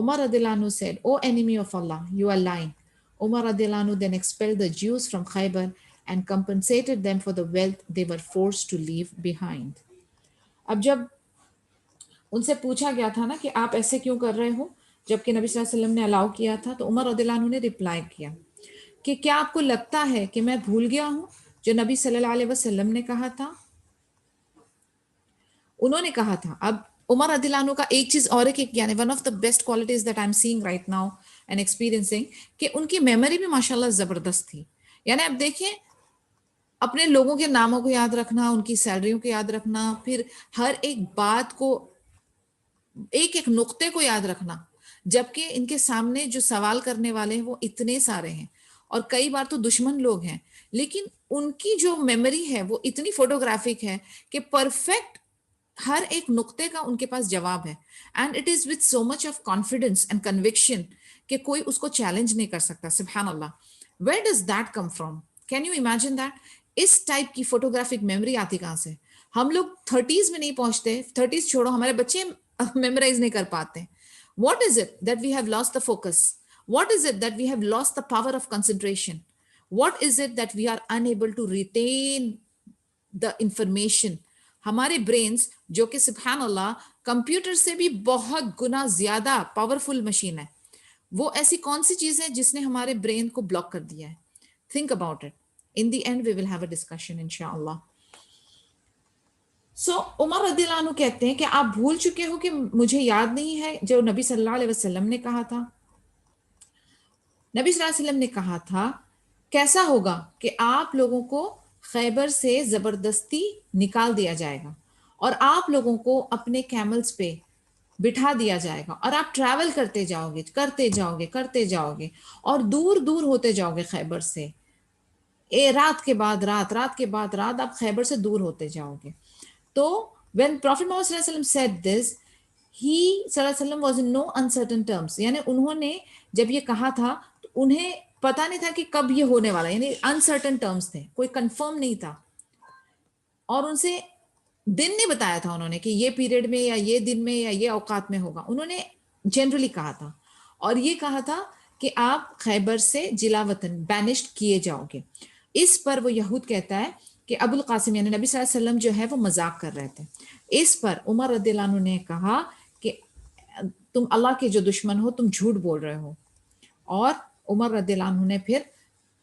Umar radiallahu anhu said, "O enemy of Allah, you are lying." Umar radiallahu anhu then expelled the Jews from Khaybar and compensated them for the wealth they were forced to leave behind. अब जब उनसे पूछा गया था ना कि आप ऐसे क्यों कर रहे हो जबकि नबी सल्लल्लाहु अलैहि वसल्लम ने अलाउ किया था, तो उमर रदियल्लाहु अन्हु ने रिप्लाई किया कि क्या आपको लगता है कि मैं भूल गया हूं जो नबी सल्लल्लाहु अलैहि वसल्लम ने कहा था? उन्होंने कहा था। अब उमर रदियल्लाहु अन्हु का एक चीज और है कि यानी one of the best qualities that I am seeing right now and experiencing कि उनकी मेमोरी भी माशाल्लाह जबरदस्त थी। यानी आप देखिए, अपने लोगों के नामों को याद रखना, उनकी सैलरियों को याद रखना, फिर हर एक बात को, एक एक नुक्ते को याद रखना, जबकि इनके सामने जो सवाल करने वाले हैं वो इतने सारे हैं और कई बार तो दुश्मन लोग हैं, लेकिन उनकी जो मेमोरी है वो इतनी फोटोग्राफिक है कि परफेक्ट हर एक नुक्ते का उनके पास जवाब है। And it is with so much of confidence and conviction कि कोई उसको चैलेंज नहीं कर सकता। सुभान अल्लाह, where does that come from? Can you imagine that? इस टाइप की फोटोग्राफिक मेमोरी आती कहां से? हम लोग 30s में नहीं पहुंचते, 30s छोड़ो, हमारे बच्चे मेमोराइज नहीं कर पाते। What is it that we have lost the focus? What is it that we have lost the power of concentration? What is it that we are unable to retain the information? हमारे brains जो कि सुभान अल्लाह computer से भी बहुत गुना ज्यादा powerful machine है, वो ऐसी कौन सी चीज है जिसने हमारे ब्रेन को ब्लॉक कर दिया है? Think about it. In the end we will have a discussion inshallah. सो उमर रदियल्लाहु अन्हु कहते हैं कि आप भूल चुके हो कि मुझे याद नहीं है जो नबी सल्लल्लाहु अलैहि वसल्लम ने कहा था। नबी सल्लल्लाहु अलैहि वसल्लम ने कहा था कैसा होगा कि आप लोगों को खैबर से जबरदस्ती निकाल दिया जाएगा और आप लोगों को अपने कैमल्स पे बिठा दिया जाएगा और आप ट्रैवल करते जाओगे करते जाओगे करते जाओगे और दूर दूर होते जाओगे खैबर से। रात के बाद रात, रात के बाद रात आप खैबर से दूर होते जाओगे। तो when Prophet Muhammad sallallahu alaihi wasallam said this, he sallallahu alaihi wasallam was in no uncertain terms, यानी उन्होंने जब ये कहा था तो उन्हें पता नहीं था कि कब ये होने वाला, यानी अनसर्टन टर्म्स थे, कोई कंफर्म नहीं था और उनसे दिन नहीं बताया था उन्होंने कि ये पीरियड में या ये दिन में या ये औकात में होगा। उन्होंने जनरली कहा था और ये कहा था कि आप खैबर से जिला वतन बैनिश्ड किए जाओगे। इस पर वो यहूद कहता है कि अबुल कासिम यानी नबी सल्लल्लाहु अलैहि वसल्लम जो है वो मजाक कर रहे थे। इस पर उमर रदियल्लाहु अन्हु ने कहा कि तुम अल्लाह के जो दुश्मन हो, तुम झूठ बोल रहे हो। और उमर रदियल्लाहु अन्हु ने फिर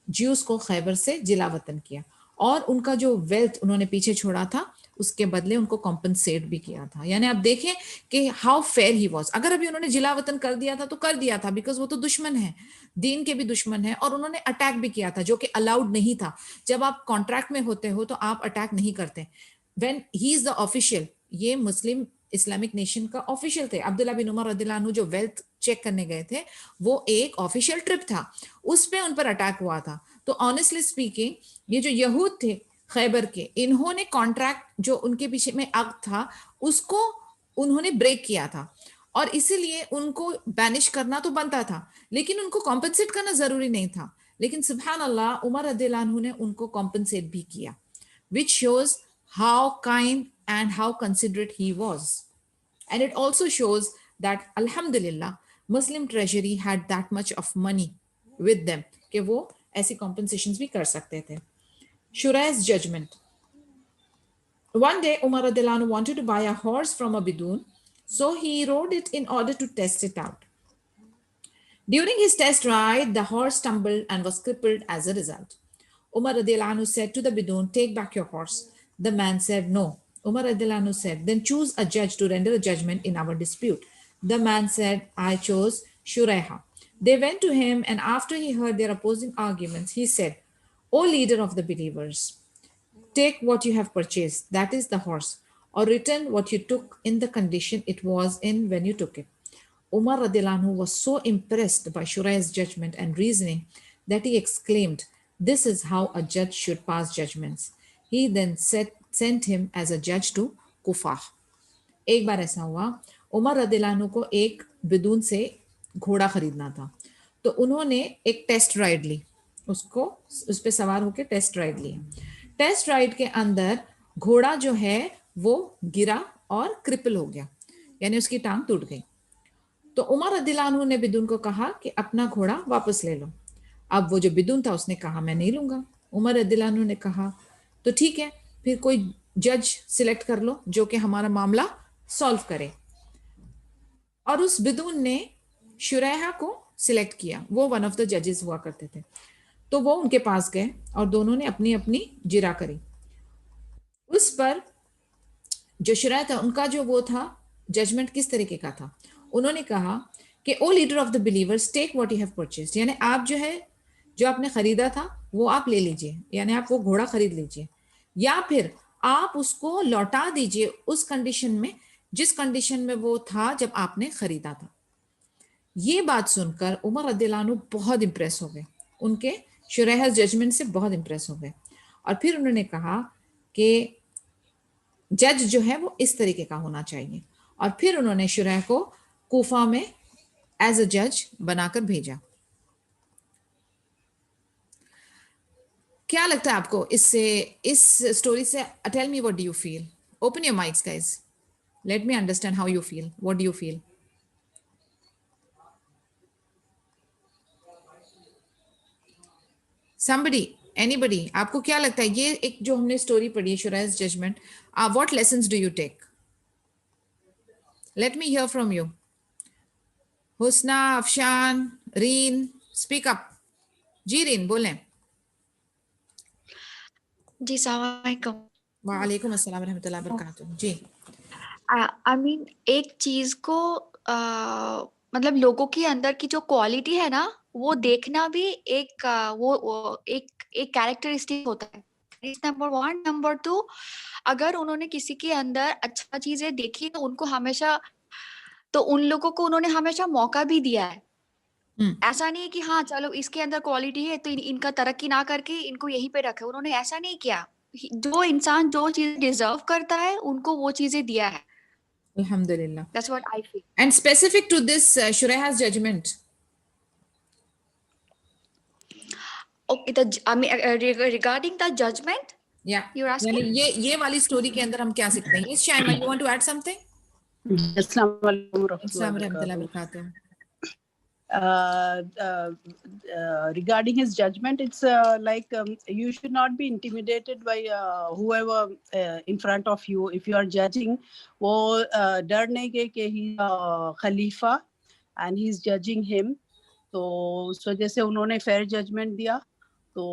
ज्यूस को खैबर से जिला वतन किया और उनका जो वेल्थ उन्होंने पीछे छोड़ा था उसके बदले उनको कॉम्पनसेट भी किया था। यानी आप देखें कि हाउ फेयर ही वॉज। अगर अभी उन्होंने जिला वतन कर दिया था तो कर दिया था, बिकॉज वो तो दुश्मन है, दीन के भी दुश्मन है और उन्होंने अटैक भी किया था जो कि अलाउड नहीं था। जब आप कॉन्ट्रैक्ट में होते हो तो आप अटैक नहीं करते। When he is the official, ये मुस्लिम इस्लामिक नेशन का ऑफिशियल थे। अब्दुल्ला बिन उमर रदियल्लाहु अन्हु जो वेल्थ चेक करने गए थे वो एक ऑफिशियल ट्रिप था, उस पे उन पर अटैक हुआ था। तो ऑनेस्टली स्पीकिंग ये जो यहूद थे खैबर के, इन्होंने कॉन्ट्रैक्ट जो उनके पीछे में अक्द था उसको उन्होंने ब्रेक किया था और इसीलिए उनको बैनिश करना तो बनता था लेकिन उनको कॉम्पनसेट करना जरूरी नहीं था। लेकिन सुभान अल्लाह उमर रदियल्लाहु अन्हु ने उनको कॉम्पनसेट भी किया, which shows how kind and how considerate he was. And it also shows that Alhamdulillah, Muslim treasury had that much of money with them कि वो ऐसी compensations भी कर सकते थे। Shurai's judgment. One day, Umar radiallahu anhu wanted to buy a horse from a bidun, so he rode it in order to test it out. During his test ride, the horse stumbled and was crippled as a result. Umar radiallahu anhu said to the bidun, "Take back your horse." The man said, "No." Umar radiallahu anhu said, "Then choose a judge to render a judgment in our dispute." The man said, "I chose Shuraiha." They went to him, and after he heard their opposing arguments, he said, "O leader of the believers, take what you have purchased, that is the horse, or return what you took in the condition it was in when you took it." Umar radiallahu anhu was so impressed by Shurai's judgment and reasoning that he exclaimed, "This is how a judge should pass judgments." He then sent him as a judge to Kufah. एक बार ऐसा हुआ, उमर रदियल्लाहु अन्हु को एक बिदून से घोड़ा खरीदना था, तो उन्होंने एक टेस्ट राइड ली, उसको उस पे सवार होकर टेस्ट राइड ली। टेस्ट राइड के अंदर घोड़ा जो है वो गिरा और क्रिपल हो गया, यानी उसकी टांग टूट गई। तो उमर रदियल्लाहु अन्हु ने बिदुन को कहा कि अपना घोड़ा वापस ले लो। अब वो जो बिदुन था उसने कहा मैं नहीं लूंगा। उमर रदियल्लाहु अन्हु ने कहा तो ठीक है, फिर कोई जज सिलेक्ट कर लो जो कि हमारा मामला सॉल्व करे। और उस बिदुन ने शुरैहा को सिलेक्ट किया, वो वन ऑफ द जजेस हुआ करते थे। तो वो उनके पास गए और दोनों ने अपनी अपनी जिरा करी। उस पर जो शुरैहा था उनका जो वो था जजमेंट किस तरीके का था, उन्होंने कहा कि O leader of the believers, take what you have purchased, यानी आप जो है जो आपने खरीदा था वो आप ले लीजिए, यानी आप वो घोड़ा खरीद लीजिए, या फिर आप उसको लौटा दीजिए उस कंडीशन में जिस कंडीशन में वो था जब आपने खरीदा था। ये बात सुनकर उमर रदियल्लाहु अन्हु बहुत इंप्रेस हो गए, उनके शुरैहा जजमेंट से बहुत इंप्रेस हो गए। और फिर उन्होंने कहा कि जज जो है वो इस तरीके का होना चाहिए। और फिर उन्होंने शुरैह को कूफा में एज अ जज बनाकर भेजा। क्या लगता है आपको इससे, इस स्टोरी से? Tell me what do you feel? Open your mics guys, let me understand how you feel, what do you feel? somebody, anybody, आपको क्या लगता है ये एक जो हमने स्टोरी पढ़ी है शुरैह's judgement, what lessons do you take? Let me hear from you. Husna, Afshan, Reen, speak up. जी रीन बोलें। जी सलाम वालेकुम। वालेकुम अस्सलाम रहमतुल्लाहि व बरकातुहू। जी आई मीन एक चीज को मतलब लोगों के अंदर की जो क्वालिटी है ना, वो देखना भी एक वो एक कैरेक्टरिस्टिक होता है। Number one. नंबर टू, अगर उन्होंने किसी के अंदर अच्छा चीजें देखी तो उनको हमेशा, तो उन लोगों को उन्होंने हमेशा मौका भी दिया है। ऐसा नहीं है कि हाँ चलो इसके अंदर क्वालिटी है तो इनका तरक्की ना करके इनको यहीं पे रखे, उन्होंने ऐसा नहीं किया। जो इंसान जो चीज डिजर्व करता है उनको वो चीजें दिया है। Alhamdulillah. That's what I feel. And specific to this Shuraiha's judgment. Okay, I mean, regarding the judgment, Yeah. you're asking? यानी ये वाली स्टोरी के अंदर हम क्या सीखते हैं? Yes, Shaima, you want to add something? Assalamu alaikum Assalamu warahmatullahi wabarakatuh. Regarding his judgment, it's like you should not be intimidated by whoever in front of you. If you are judging, वो डर नहीं कि he Khalifa and he's judging him. तो उस वजह से उन्होंने fair judgment दिया. तो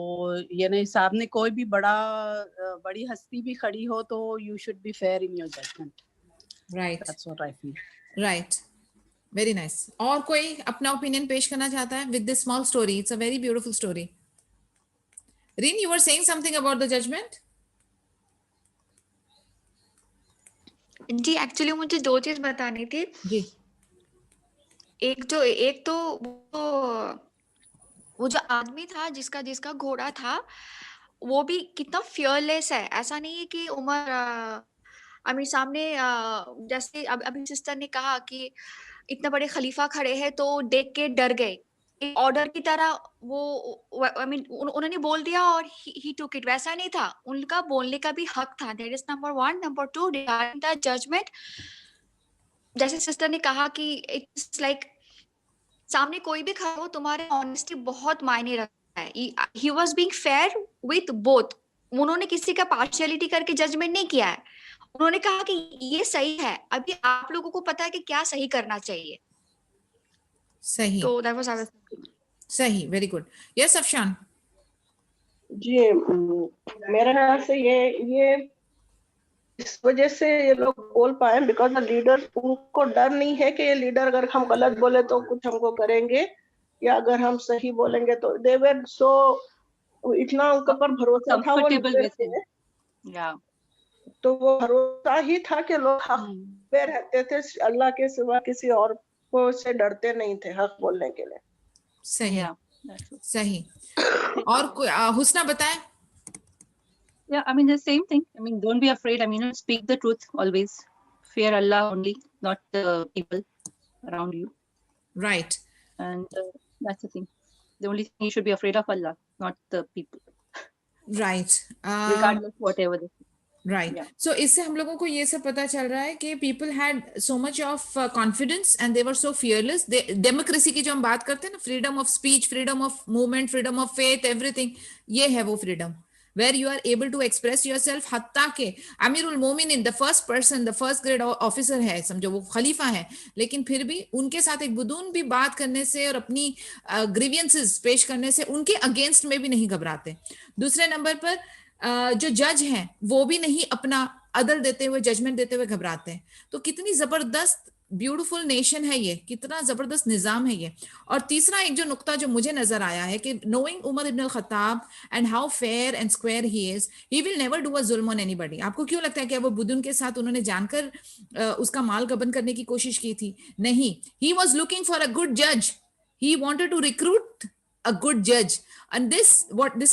यानी सामने कोई भी बड़ी हस्ती भी खड़ी हो तो you should be fair in your judgment. Right. That's what I feel. Right. Very nice. और कोई अपना ओपिनियन पेश करना चाहता है with this small story? It's a very beautiful story. Reen, you were saying something about the judgment? जी actually मुझे दो चीज बतानी थी जी. एक तो वो जो आदमी था जिसका घोड़ा था वो भी कितना फियरलेस है। ऐसा नहीं है कि उमर आमिर सामने जैसे अभी सिस्टर ने कहा कि इतने बड़े खलीफा खड़े हैं तो देख के डर गए, ऑर्डर की तरह वो आई मीन उन्होंने बोल दिया और ही टुक इट। वैसा नहीं था, उनका बोलने का भी हक था। That is number one. Number two, regarding the judgement, जैसे सिस्टर ने कहा कि इट्स लाइक सामने कोई भी खड़ा हो, तुम्हारे ऑनेस्टी बहुत मायने रखता है। He was being fair with both. उन्होंने किसी का पार्शियलिटी करके जजमेंट नहीं किया है। उन्होंने कहा कि ये सही है, अभी आप लोगों को पता है कि क्या सही करना चाहिए। सही. तो दैट वाज सही. Very good. यस अफशान. जी मेरे ख्याल से ये इस वजह से ये लोग बोल पाए बिकॉज द लीडर, उनको डर नहीं है कि ये लीडर अगर हम गलत बोले तो कुछ हमको करेंगे, या अगर हम सही बोलेंगे तो दे वर सो, इतना उनके पर भरोसा था वो लीडर पे। तो वो भरोसा ही था कि लोग हक पे रहते थे, अल्लाह के सिवा किसी और को से डरते नहीं थे हक बोलने के लिए। सही. सही. और हुस्ना बताएं. Yeah, I mean the same thing. I mean, don't be afraid. I mean, speak the truth always. Fear Allah only, not the people around you. Right. And that's the thing. The only thing you should be afraid of Allah, not the people. Right. Regardless whatever they say. Right. Yeah. So इससे हम लोगों को ये सब पता चल रहा है कि people had so much of confidence and they were so fearless. Democracy की जो हम बात करते हैं ना, freedom of speech, freedom of movement, freedom of faith, everything, ये है वो freedom where you are able to express yourself. हत्ता के अमीरुल मोमिनीन, the first person, the first grade officer है, समझो वो खलीफा है, लेकिन फिर भी उनके साथ एक बुदून भी बात करने से और अपनी grievances पेश करने से उनके अगेंस्ट में भी नहीं घबराते. दूसरे नंबर पर जो जज हैं वो भी नहीं अपना अदल देते हुए, जजमेंट देते हुए घबराते हैं. तो कितनी जबरदस्त ब्यूटीफुल नेशन है ये, कितना जबरदस्त निजाम है ये. और तीसरा एक जो नुक्ता जो मुझे नजर आया है कि knowing Umar ibn al Khattab and how fair and square he is, he will never do a जुल्म ऑन एनीबॉडी. आपको क्यों लगता है कि वो बुदुन के साथ उन्होंने जानकर उसका माल गबन करने की कोशिश की थी? नहीं. He was looking for a good जज. He wanted to recruit a good judge, and this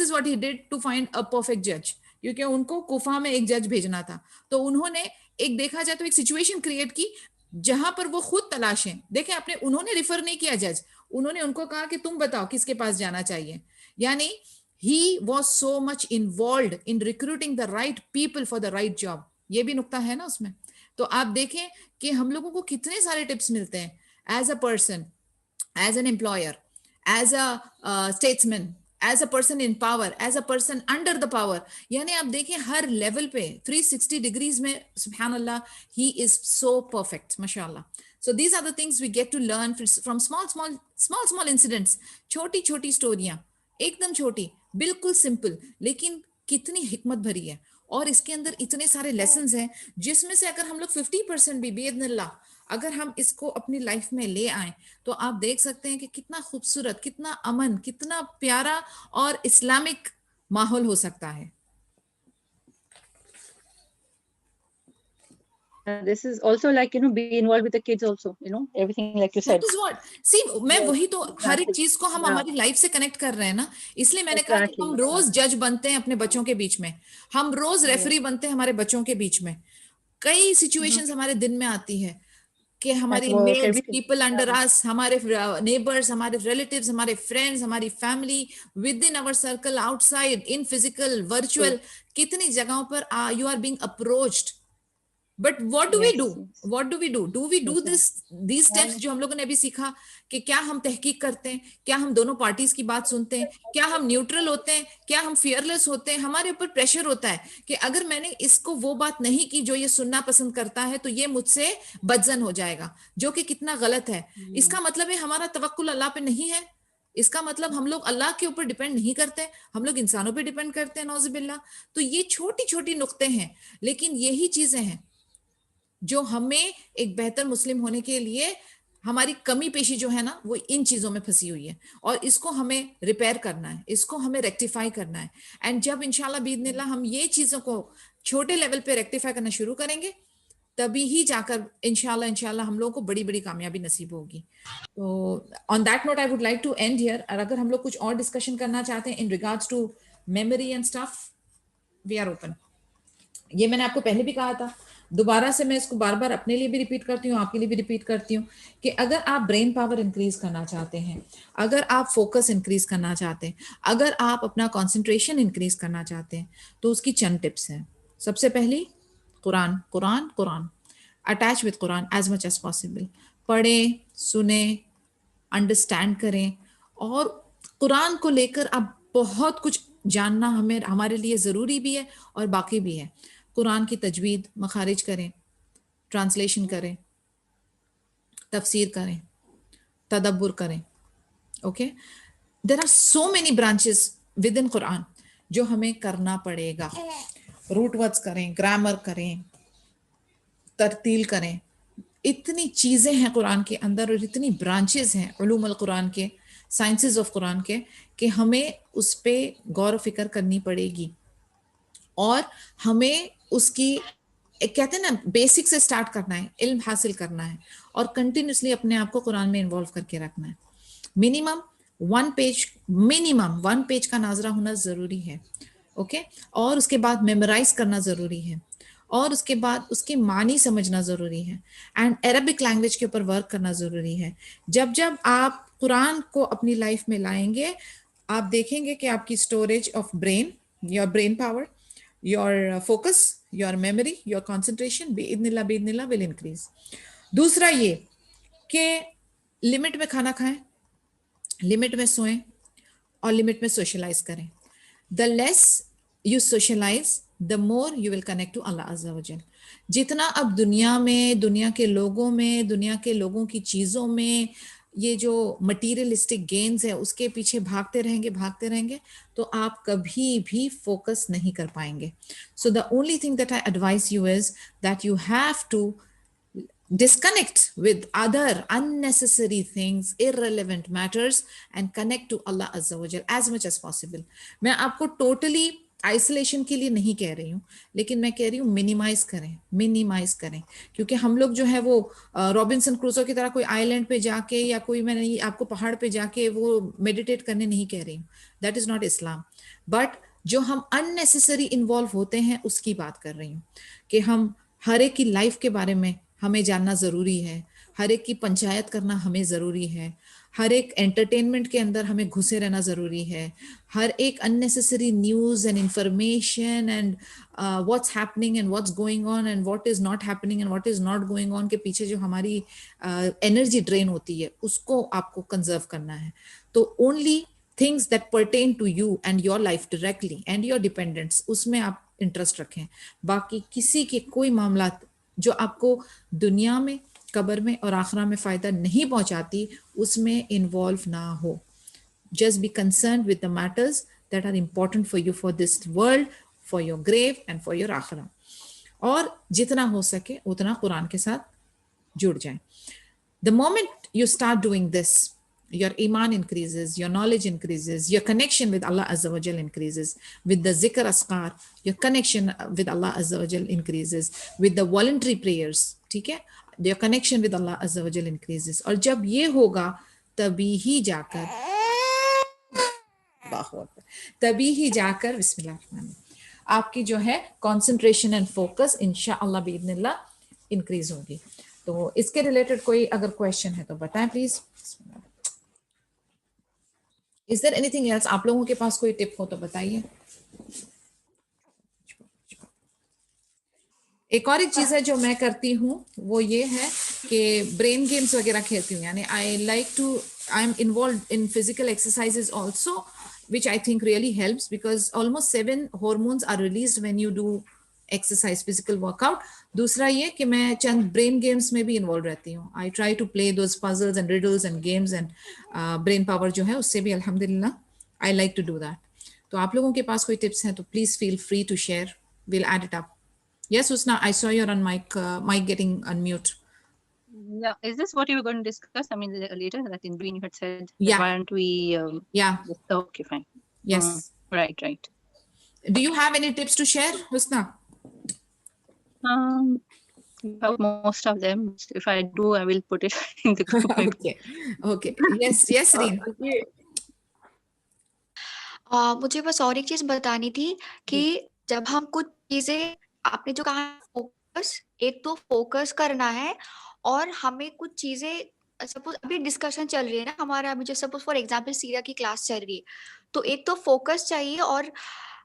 is what he did to find a perfect judge, क्योंकि उनको कुफा में एक जज भेजना था. तो उन्होंने एक देखा जाए तो एक सिचुएशन क्रिएट की जहां पर वो खुद तलाशें. देखें, आपने उन्होंने रिफर नहीं किया जज, उन्होंने उनको कहा कि तुम बताओ किसके पास जाना चाहिए. यानी he was so much involved in recruiting the right people for the right job. ये भी नुक्ता है ना उसमें. तो आप देखें कि हम लोगों को कितने सारे टिप्स मिलते हैं as a person, as an employer, as a statesman, as a person in power, as a person under the power. यानी आप देखें हर लेवल पे 360 डिग्रीज में सुभान अल्लाह, he is so perfect, माशाल्लाह. So these are the things we get to learn from small incidents. छोटी छोटी स्टोरियां, एकदम छोटी, बिल्कुल सिंपल, लेकिन कितनी हिकमत भरी है. और इसके अंदर इतने सारे लेसन्स हैं जिसमें से अगर हम लोग 50% भी बिइज़्निल्लाह अगर हम इसको अपनी लाइफ में ले आए तो आप देख सकते हैं कि कितना खूबसूरत, कितना अमन, कितना प्यारा और इस्लामिक माहौल हो सकता है। This is also like, be involved with the kids also, everything like you said. That is what. See, मैं Yes, वही तो हर एक exactly. चीज को हम Yeah. हमारी लाइफ से कनेक्ट कर रहे हैं ना, इसलिए मैंने कहा कि Exactly. हम रोज जज बनते हैं अपने बच्चों के बीच में, हम रोज रेफरी बनते हैं हमारे बच्चों के बीच में। कई सिचुएशंस हमारे दिन में आती है कि हमारी work, maids, everything. People under us, हमारे नेबर्स, हमारे रिलेटिव्स, हमारे फ्रेंड्स, हमारी family, within our circle, outside, in physical, virtual, कितनी जगहों पर you are being approached. But what do we do, what do we do, do we do these steps जो हम लोगों ने अभी सीखा कि क्या हम तहकीक करते हैं, क्या हम दोनों पार्टीज की बात सुनते हैं, क्या हम न्यूट्रल होते हैं, क्या हम फियरलेस होते हैं। हमारे ऊपर प्रेशर होता है कि अगर मैंने इसको वो बात नहीं की जो ये सुनना पसंद करता है तो ये मुझसे बदजन हो जाएगा, जो कि कितना गलत है। इसका मतलब है हमारा तवक्कुल अल्लाह पे नहीं है, इसका मतलब हम लोग अल्लाह के ऊपर डिपेंड नहीं करते, हम लोग इंसानों पे डिपेंड करते हैं, नौजुबिल्लाह। तो ये छोटी छोटी नुक्ते हैं, लेकिन यही चीजें हैं जो हमें एक बेहतर मुस्लिम होने के लिए, हमारी कमी पेशी जो है ना वो इन चीजों में फंसी हुई है और इसको हमें रिपेयर करना है, इसको हमें रेक्टिफाई करना है। एंड जब इंशाल्लाह बिइज़्निल्लाह हम ये चीजों को छोटे लेवल पे रेक्टिफाई करना शुरू करेंगे तभी ही जाकर इंशाल्लाह हम लोगों को बड़ी बड़ी कामयाबी नसीब होगी। तो on that note I would like to end here. और अगर हम लोग कुछ और डिस्कशन करना चाहते हैं in regards to memory and stuff, we are open. ये मैंने आपको पहले भी कहा था, दोबारा से मैं इसको बार बार अपने लिए भी रिपीट करती हूँ, आपके लिए भी रिपीट करती हूँ कि अगर आप ब्रेन पावर इंक्रीज करना चाहते हैं, अगर आप फोकस इंक्रीज करना चाहते हैं, अगर आप अपना कंसंट्रेशन इंक्रीज करना चाहते हैं तो उसकी चंद टिप्स हैं। सबसे पहली, Quran Quran Quran, attach with Quran as much as possible, पढ़ें, सुने, अंडरस्टैंड करें। और कुरान को लेकर अब बहुत कुछ जानना हमारे लिए ज़रूरी भी है और बाकी भी है। कुरान की तजवीद, मखारिज करें, ट्रांसलेशन करें, तफसीर करें, तदब्बुर करें। Okay, there are so many branches within Quran जो हमें करना पड़ेगा। रूट वर्ड्स करें, ग्रामर करें, तरतील करें, इतनी चीज़ें हैं कुरान के अंदर और इतनी ब्रांचेस हैं उलूम अल कुरान के, साइंसेस ऑफ कुरान के, कि हमें उस पर गौर फिक्र करनी पड़ेगी और हमें उसकी कहते हैं ना बेसिक से स्टार्ट करना है, इल्म हासिल करना है और कंटिन्यूसली अपने आप को कुरान में इन्वॉल्व करके रखना है। मिनिमम वन पेज का नाजरा होना ज़रूरी है। ओके, और उसके बाद मेमोराइज करना ज़रूरी है और उसके बाद उसके मानी समझना ज़रूरी है एंड अरबिक लैंग्वेज के ऊपर वर्क करना ज़रूरी है। जब जब आप कुरान को अपनी लाइफ में लाएंगे आप देखेंगे कि आपकी storage of brain, your brain power, your focus, your memory, your concentration बिइज़्निल्लाह विल इंक्रीज। दूसरा ये कि लिमिट में खाना खाएं, लिमिट में सोएं और लिमिट में सोशलाइज करें। The less you socialise the more you will connect to Allah अज़्ज़ा वजल। जितना अब दुनिया में, दुनिया के लोगों में, दुनिया के लोगों की चीज़ों में ये जो मटीरियलिस्टिक गेन्स है उसके पीछे भागते रहेंगे तो आप कभी भी फोकस नहीं कर पाएंगे। So the only thing that I advise you is that you have to disconnect with other unnecessary things, irrelevant matters and connect to Allah Azza wa Jal as much as possible. मैं आपको totally isolation के लिए नहीं कह रही हूँ, लेकिन मैं कह रही हूँ मिनिमाइज करें, क्योंकि हम लोग जो है वो रॉबिन्सन क्रूसो की तरह कोई आइलैंड पे जाके या कोई, मैंने आपको पहाड़ पे जाके वो मेडिटेट करने नहीं कह रही हूँ, that is not Islam. But जो हम अननेसेसरी इन्वॉल्व होते हैं उसकी बात कर रही हूँ कि हम हर एक की लाइफ के बारे में हमें जानना ज़रूरी है, हर एक की पंचायत करना हमें ज़रूरी है, हर एक एंटरटेनमेंट के अंदर हमें घुसे रहना ज़रूरी है, हर एक unnecessary news and information and what's happening and what's going on and what is not happening and what is not going on के पीछे जो हमारी एनर्जी ड्रेन होती है उसको आपको कंजर्व करना है। तो only things that pertain to you and your life directly and your dependants, उसमें आप इंटरेस्ट रखें। बाकी किसी के कोई मामला जो आपको दुनिया में, कब्र में और आखिरा में फ़ायदा नहीं पहुंचाती उसमें इन्वॉल्व ना हो। Just be concerned with the matters that are important for you for this world, for your grave and for your akhirah. और जितना हो सके उतना कुरान के साथ जुड़ जाए. The moment you start doing this, your iman increases, your knowledge increases, your connection with Allah Azza wa Jal increases, with the zikr askar, your connection with Allah Azza wa Jal increases, with the voluntary prayers, ठीक है, your connection with Allah Azza wa Jal increases. और जब ये होगा तभी ही जाकर बिस्मिल्लाह आपकी जो है कंसंट्रेशन एंड फोकस इंशाअल्लाह बिइज़्निल्लाह इंक्रीज होगी. तो इसके रिलेटेड कोई अगर क्वेश्चन है तो बताएं please. Is there anything else? आप लोगों के पास कोई टिप हो तो बताइए. एक और एक चीज है जो मैं करती हूँ वो ये है कि ब्रेन गेम्स वगैरह खेलती हूँ. यानी I am involved in physical exercises also, which I think really helps because almost 7 hormones are released when you do exercise, physical workout. दूसरा ये कि मैं चंद brain games में भी involved रहती हूँ. I try to play those puzzles and riddles and games and brain power जो है उससे भी अल्हम्दुलिल्लाह I like to do that. तो आप लोगों के पास कोई tips हैं तो please feel free to share. We'll add it up. Yes, Husna, I saw you're on mic getting unmute. Yeah, is this what you were going to discuss? I mean, later that in green you had said, Yeah. why don't we? Yeah. Okay, fine. Yes. Right. Do you have any tips to share, Husna? About most of them. If I do, I will put it in the group. Okay. Yes, Reem. मुझे बस और एक चीज बतानी थी कि जब हम कुछ चीजें, आपने जो कहा फोकस, एक तो फोकस करना है और हमें कुछ चीजें, सपोज अभी डिस्कशन चल रही है ना हमारा, अभी जो सपोज फॉर एग्जांपल सीरिया की क्लास चल रही है, तो एक तो फोकस चाहिए और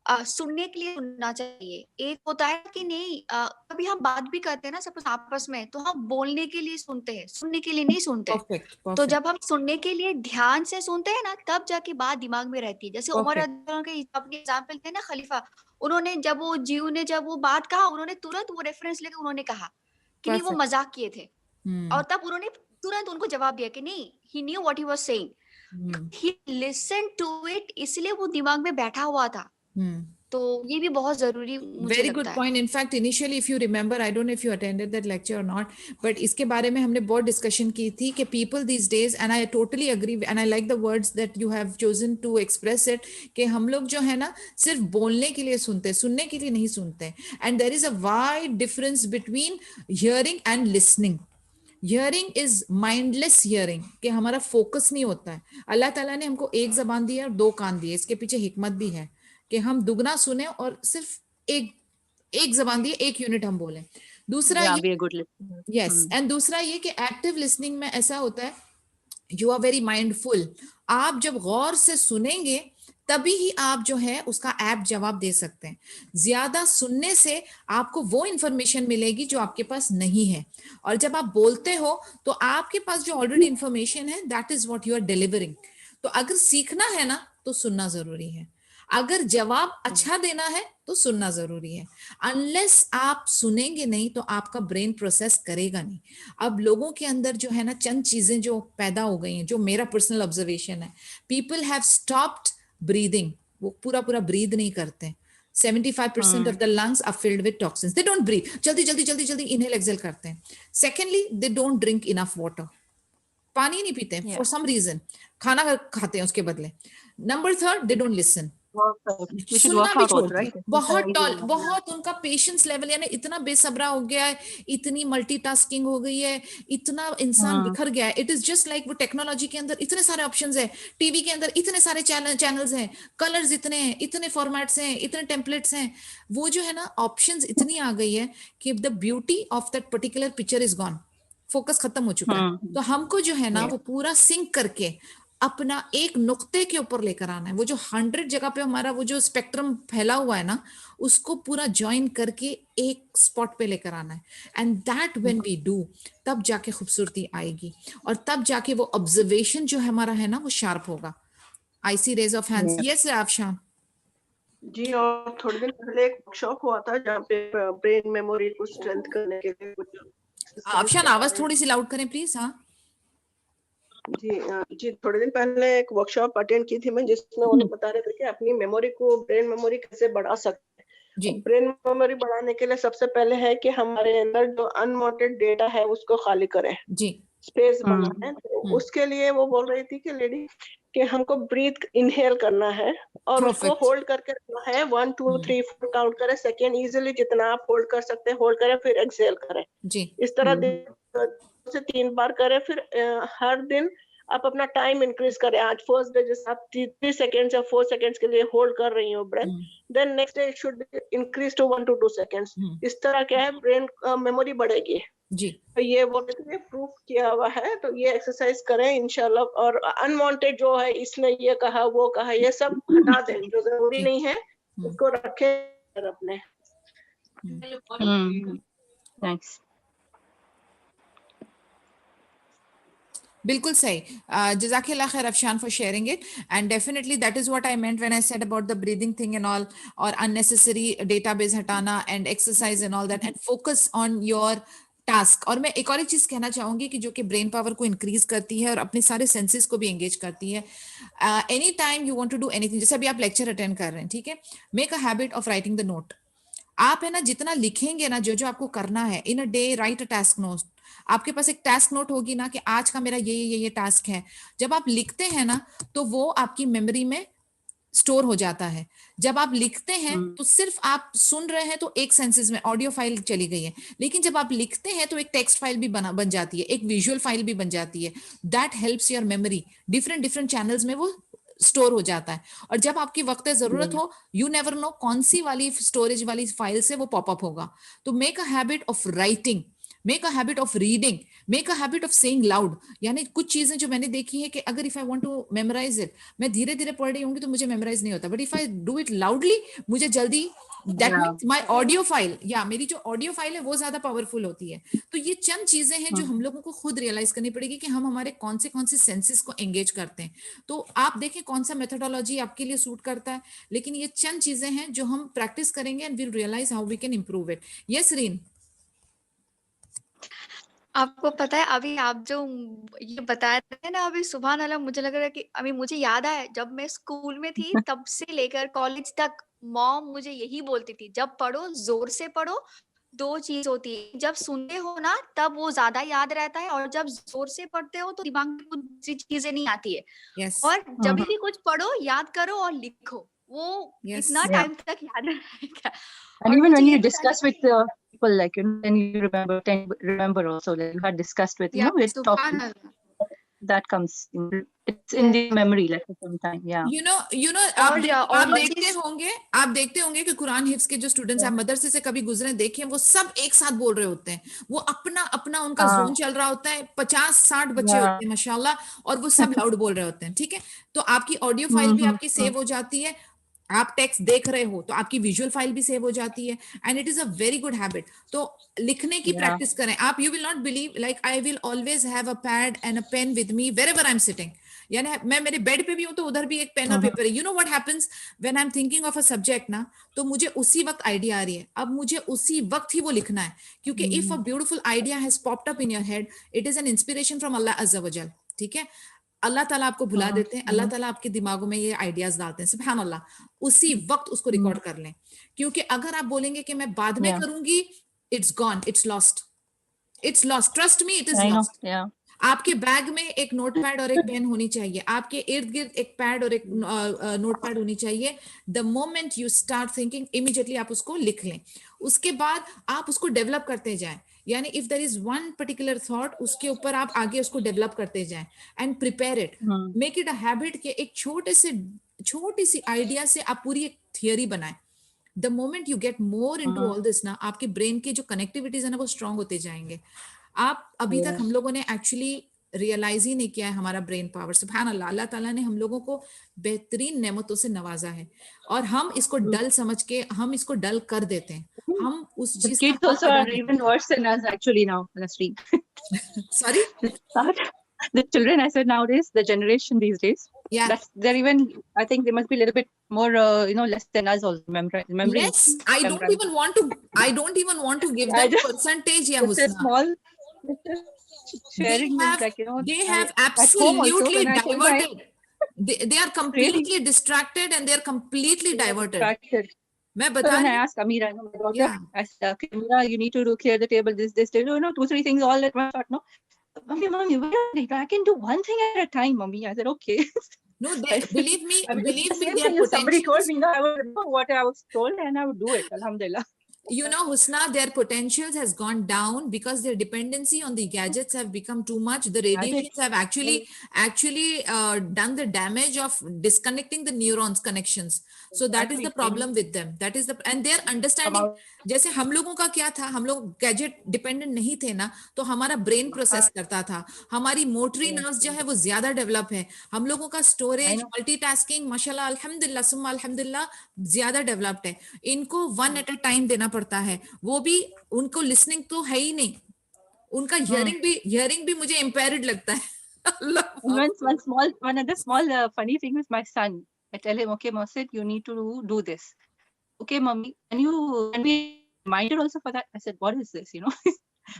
सुनने के लिए सुनना चाहिए. एक होता है कि नहीं, कभी हम बात भी करते हैं ना सपोज आपस में, तो हम बोलने के लिए सुनते हैं, सुनने के लिए नहीं सुनते. Perfect. तो जब हम सुनने के लिए ध्यान से सुनते हैं ना, तब जाके बात दिमाग में रहती है. जैसे उमर के अपने एग्जाम्पल थे ना खलीफा, उन्होंने जब वो बात कहा, उन्होंने तुरंत वो रेफरेंस लेके उन्होंने कहा कि नहीं वो मजाक किए थे, और तब उन्होंने तुरंत उनको जवाब दिया कि नहीं, he knew what he was saying. He listened to it, इसलिए वो दिमाग में बैठा हुआ था. तो ये भी बहुत जरूरी मुझे वेरी लगता गुड है. Point. In fact initially if you remember, I don't know if you attended that lecture और नॉट, बट इसके बारे में हमने बहुत डिस्कशन की थी कि people these days, and I totally agree and I like the words that you have chosen to express it, कि हम लोग जो है ना सिर्फ बोलने के लिए सुनते, सुनने के लिए नहीं सुनते. And there is a wide difference between hearing and listening. Hearing is mindless hearing, कि हमारा फोकस नहीं होता है. अल्लाह ताला ने हमको एक जबान दी है और 2 कान दिए, इसके पीछे हिकमत भी है कि हम दुगना सुने और सिर्फ एक जबान दिए, 1 यूनिट हम बोलें. दूसरा एंड दूसरा ये कि एक्टिव लिसनिंग में ऐसा होता है, यू आर वेरी माइंडफुल. आप जब गौर से सुनेंगे तभी ही आप जो है उसका ऐप जवाब दे सकते हैं. ज्यादा सुनने से आपको वो इंफॉर्मेशन मिलेगी जो आपके पास नहीं है, और जब आप बोलते हो तो आपके पास जो ऑलरेडी इंफॉर्मेशन है, that is what you are delivering. तो अगर सीखना है ना तो सुनना जरूरी है, अगर जवाब अच्छा देना है तो सुनना जरूरी है. अनलेस आप सुनेंगे नहीं तो आपका ब्रेन प्रोसेस करेगा नहीं. अब लोगों के अंदर जो है ना चंद चीजें जो पैदा हो गई हैं, जो मेरा पर्सनल ऑब्जर्वेशन है, पीपल हैव स्टॉप्ड ब्रीदिंग. वो पूरा ब्रीद नहीं करते. 75% of the lungs are filled with toxins. They don't breathe. जल्दी inhale exhale करते हैं. Secondly, they don't drink enough water. पानी नहीं पीते for some reason. खाना खाते हैं उसके बदले. Number 3, they don't listen. सुनना भी छोड़, बहुत उनका पेशेंस लेवल यानी इतना बेसब्रा हो गया है, इतनी मल्टीटास्किंग हो गई है, इतना इंसान बिखर गया है. इट इज जस्ट लाइक वो टेक्नोलॉजी के अंदर इतने सारे ऑप्शंस है, टीवी के अंदर इतने सारे चैनल्स हैं, कलर्स इतने हैं, इतने फॉर्मेट्स हैं, इतने टेम्पलेट्स हैं. वो जो है ना ऑप्शंस इतनी आ गई है कि the beauty of that particular picture is gone. Focus खत्म हो चुका है. तो हमको जो है ना वो पूरा सिंक करके अपना एक नुक्ते के ऊपर लेकर आना है. वो जो 100 जगह पे हमारा वो जो स्पेक्ट्रम फैला हुआ है ना, उसको पूरा ज्वाइन करके एक स्पॉट पे लेकर आना है. And that when we do, तब जाके खूबसूरती आएगी, और तब जाके वो ऑब्जर्वेशन जो हमारा है ना वो शार्प होगा. आई सी रेज ऑफ हैंड्स. यस आफ्शान जी. और थोड़े दिन पहले एक वर्कशॉप हुआ था जहाँ पे ब्रेन मेमोरी को स्ट्रेंथ करने के लिए कुछ. आफ्शान आवाज थोड़ी सी लाउड करें प्लीज. हाँ जी, थोड़े दिन पहले एक वर्कशॉप अटेंड की थी मैं, जिसमें वो लोग बता रहे थे कि अपनी मेमोरी को, ब्रेन मेमोरी कैसे बढ़ा सकते हैं. जी ब्रेन मेमोरी बढ़ाने के लिए सबसे पहले है कि हमारे अंदर जो अनवांटेड डेटा है उसको खाली करें, जी स्पेस बनाना है। तो उसके लिए वो बोल रही थी कि लेडी कि हमको ब्रीथ इनहेल करना है और उसको Perfect. होल्ड करके रखना है, 1 2 3 4 काउंट करें, सेकेंड इजीली जितना आप होल्ड कर सकते हैं होल्ड करें, फिर एक्सहेल करें। जी इस तरह दिन से 3 बार करें। फिर हर दिन आप अपना टाइम इंक्रीज करें। आज फर्स्ट डे जैसे आप 3 सेकेंड्स या 4 सेकेंड्स के लिए होल्ड कर रही हो breath, then next day it should increase to 1 to 2 seconds. इस तरह क्या है ब्रेन मेमोरी बढ़ेगी। जी तो ये बोल रहे थे प्रूफ किया हुआ है, तो ये एक्सरसाइज करें इंशाल्लाह। और अनवांटेड जो है इसने ये कहा वो कहा ये सब हटा दें, जो जरूरी नहीं है उसको रखें अपने। Thanks. बिल्कुल सही। जज़ाकिल्लाह खैर Afshan for sharing it, and definitely that is what I meant when I said about the breathing thing and all, और अननेसेसरी डेटाबेस हटाना and exercise and all that, and focus on your task. और मैं एक और चीज कहना चाहूंगी कि जो कि ब्रेन पावर को इंक्रीज करती है और अपने सारे सेंसेस को भी एंगेज करती है। Any time you want to do anything, जैसे अभी आप लेक्चर अटेंड कर रहे हैं, ठीक है, make a habit of writing the note. आप है ना जितना लिखेंगे ना, जो जो आपको करना है in a day, write a task note. आपके पास एक टास्क नोट होगी ना कि आज का मेरा ये टास्क है। जब आप लिखते हैं ना तो वो आपकी मेमोरी में स्टोर हो जाता है। जब आप लिखते हैं तो सिर्फ आप सुन रहे हैं तो एक सेंसेस में ऑडियो फाइल चली गई है, लेकिन जब आप लिखते हैं तो एक टेक्स्ट फाइल भी बन जाती है, एक विजुअल फाइल भी बन जाती है। That helps your memory, different channels में वो स्टोर हो जाता है। और जब आपकी वक्त जरूरत हो, यू नेवर नो कौन सी वाली स्टोरेज वाली फाइल से वो पॉपअप होगा। तो make a habit of writing, make a habit of reading, make a habit of saying loud. यानी कुछ चीजें जो मैंने देखी है कि अगर if I want to memorise it, मैं धीरे धीरे पढ़ रही होंगी तो मुझे मेमोराइज नहीं होता, but if I do it loudly मुझे जल्दी, that means my audio file, या मेरी जो ऑडियो फाइल है वो ज्यादा पावरफुल होती है। तो ये चंद चीजें हैं जो हम लोगों को खुद रियलाइज करनी पड़ेगी कि हम हमारे कौन से सेंसेस को एंगेज करते हैं। तो आप देखें कौन सा मेथोडोलॉजी आपके लिए सूट करता है, लेकिन ये चंद चीजें हैं जो हम प्रैक्टिस करेंगे and will realise how we can improve it. Yes रीन। आपको पता है अभी आप जो ये बता रहे थे ना, अभी सुभान अल्लाह, मुझे लग रहा है कि अभी मुझे याद आया जब मैं स्कूल में थी तब से लेकर कॉलेज तक मॉम मुझे यही बोलती थी, जब पढ़ो जोर से पढ़ो। दो चीज होती है, जब सुनते हो ना तब वो ज्यादा याद रहता है, और जब जोर से पढ़ते हो तो दिमाग में कुछ चीजें नहीं आती है। यस और जब भी कुछ पढ़ो याद करो और लिखो, वो यस इतना Yeah. टाइम तक याद रहेगा। And और even मुझे when ये you बताइए discuss with people, like, then you remember also, like you had discussed with, या with सुभान talking, Allah. that comes it's in the memory, like for some time. Yeah. You know आप और और ये देखते चीज होंगे, आप देखते होंगे कि कुरान हिफ्ज के जो स्टूडेंट्स आप मदरसे से कभी गुजरे देखे, वो सब एक साथ बोल रहे होते हैं। वो अपना अपना उनका जोन चल रहा होता है, 50-60 बच्चे Yeah. होते हैं माशाल्लाह, और वो सब लाउड बोल रहे होते हैं, ठीक है। तो आपकी ऑडियो फाइल भी आपकी सेव हो जाती है, आप टेक्स्ट देख रहे हो तो आपकी विजुअल फाइल भी सेव हो जाती है, and it is a very good habit. तो लिखने की प्रैक्टिस करें आप। You will not believe, like I will always have a pad and a pen with me wherever I am sitting. यानी मैं मेरे बेड पे भी हूं तो उधर भी एक पेन और पेपर है। You know what happens when I am thinking of a subject ना, तो मुझे उसी वक्त आइडिया आ रही है, अब मुझे उसी वक्त ही वो लिखना है, क्योंकि if a beautiful idea has popped up in your head, it is an inspiration from Allah अज़्ज़ा वजल, ठीक है। अल्लाह ताला आपको भुला देते हैं, अल्लाह ताला आपके दिमागों में ये आइडियाज डालते हैं, सुभान अल्लाह। उसी वक्त उसको रिकॉर्ड कर लें, क्योंकि अगर आप बोलेंगे कि मैं बाद में Yeah. करूंगी, it's gone, it's lost, it's lost, trust me, it is I know. Lost. Yeah. आपके बैग में एक नोटपैड और एक पेन होनी चाहिए, आपके इर्द गिर्द एक पैड और एक नोटपैड होनी चाहिए। The moment you start thinking, immediately आप उसको लिख लें। उसके बाद आप उसको डेवलप करते जाएं, यानी if there is one particular thought, उसके ऊपर आप आगे उसको डेवलप करते जाएं and prepare it, make it a habit कि एक छोटी सी आइडिया से आप पूरी एक थियरी बनाएं। The moment you get more into all this ना, आपके ब्रेन के जो कनेक्टिविटीज है ना वो स्ट्रांग होते जाएंगे। आप अभी तक हम लोगों ने एक्चुअली रियलाइज ही नहीं किया है हमारा ब्रेन पावर। सुभान अल्लाह, अल्लाह ताला ने हम लोगों को बेहतरीन नेमतों से नवाजा है, और हम इसको डल समझ के हम इसको डल कर देते हैं, हम उस The चीज kids का हक also अदा are नहीं even worse than us actually now, Nasreen. Sorry The children, I said, nowadays, the generation these days, या they're even, I think they must be a little bit more, less than us also, memory. yes, I don't even want to give I them just- percentage या It's a Husna. small sharing is like, They have at home also, absolutely when I tell my- diverted. They are completely distracted and they are completely diverted. distracted. मैं So बता when I रही asked Amira, no, my daughter, Yeah. I said, okay, Amira, you need to do clear the table, this, 2-3 things all at once. No, mommy, wait, I can do one thing at a time, mommy. I said, okay. No, they, believe me, I mean, believe the me, same their thing if somebody told potentials. me, no, I would know what I was told and I would do it. Alhamdulillah. You know, Husna, their potentials has gone down because their dependency on the gadgets have become too much. The radiations have actually done the damage of disconnecting the neurons connections. So that is the problem with them. That is the, and their understanding. जैसे हम लोगों का क्या था, हम लोग gadget dependent नहीं थे ना, तो हमारा ब्रेन प्रोसेस करता था, हमारी मोटरी नर्व्स जो है वो ज्यादा डेवलप है, हम लोगों का स्टोरेज, मल्टीटास्किंग माशाल्लाह अल्हम्दुलिल्लाह सुम्मा अल्हम्दुलिल्लाह ज्यादा डेवलप्ड है. इनको वन एट अ टाइम देना पड़ता है, वो भी उनको लिसनिंग तो है ही नहीं, उनका हियरिंग भी मुझे इम्पेयर्ड लगता है. One other small funny thing with my son. I tell him, okay, Mohsin, you need to do this. Okay, mommy, can we reminder also for that? I said, what is this? You know,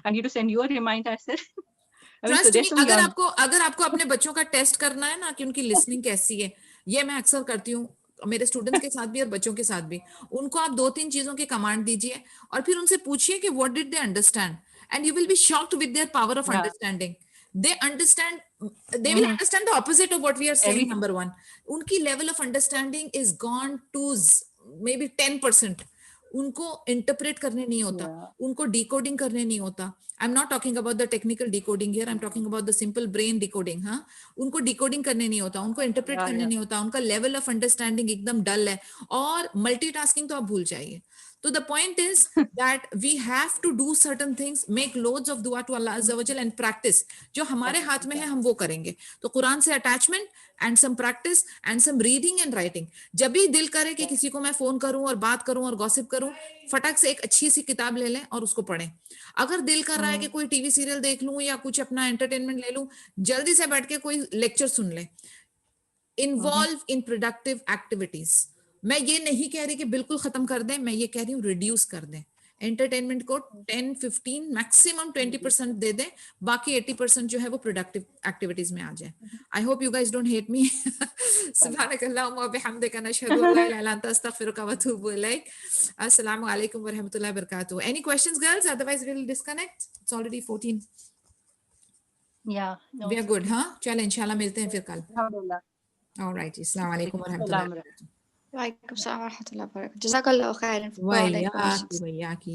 I need to send you a reminder. I said, I mean, so they're so young. अगर आपको अपने बच्चों का test करना है ना कि उनकी लिसनिंग कैसी है, ये मैं अक्सर करती हूँ मेरे स्टूडेंट्स के साथ भी और बच्चों के साथ भी. उनको आप 2-3 चीजों के कमांड दीजिए और फिर उनसे पूछिए कि what did they understand, and you will be shocked with their power of understanding. They will understand the opposite of what we are saying. Number one, उनकी level of understanding is gone to maybe 10%. उनको interpret करने नहीं होता, उनको decoding करने नहीं होता. I am not talking about the technical decoding here, I am talking about the simple brain decoding. हाँ, उनको डिकोडिंग करने नहीं होता, उनको इंटरप्रेट करने नहीं होता, उनका लेवल ऑफ अंडरस्टैंडिंग एकदम डल है, और मल्टीटास्किंग तो आप भूल जाइए. So the point is that we have to do certain things, make loads of dua to Allah Azza wa Jal and practice. जो हमारे हाथ में है हम वो करेंगे. तो कुरान से attachment and some practice and some reading and writing. जब भी दिल करे कि किसी को मैं फोन करूं और बात करूं और गॉसिप करूं, फटाक से एक अच्छी सी किताब ले लें और उसको पढ़ें. अगर दिल कर रहा है कि कोई टीवी सीरियल देख लूं या कुछ अपना एंटरटेनमेंट ले लूं, जल्दी से बैठ के कोई लेक्चर सुन ले. Involve in productive activities. मैं ये नहीं कह रही कि बिल्कुल खत्म कर दें, मैं ये कह रही हूँ रिड्यूस कर दें. एंटरटेनमेंट को 10-15 मैक्सिमम 20% दे दें, बाकी 80% जो है वो प्रोडक्टिव एक्टिविटीज में आ जाए. I hope you guys don't hate me. सुब्हानकल्लाहुम्मा व बिहम्दिका नशहदु अन ला इलाहा इल्ला अंता अस्तगफिरुका व अतूबु इलैक. अस्सलामु अलैकुम व रहमतुल्लाहि व बरकातुहू. Any questions girls? Otherwise we will disconnect. It's already 14. We are good. हाँ, चलो इंशाल्लाह मिलते हैं फिर कल. ऑलराइट, अस्सलाम वालेकुम व रहमतुल्लाहि व बरकातुहू. वालेकुम सलाम व रहमतुल्लाहि व बरकातुहू. जज़ाकल्लाहु खैरन. वय्याकी वय्याकी.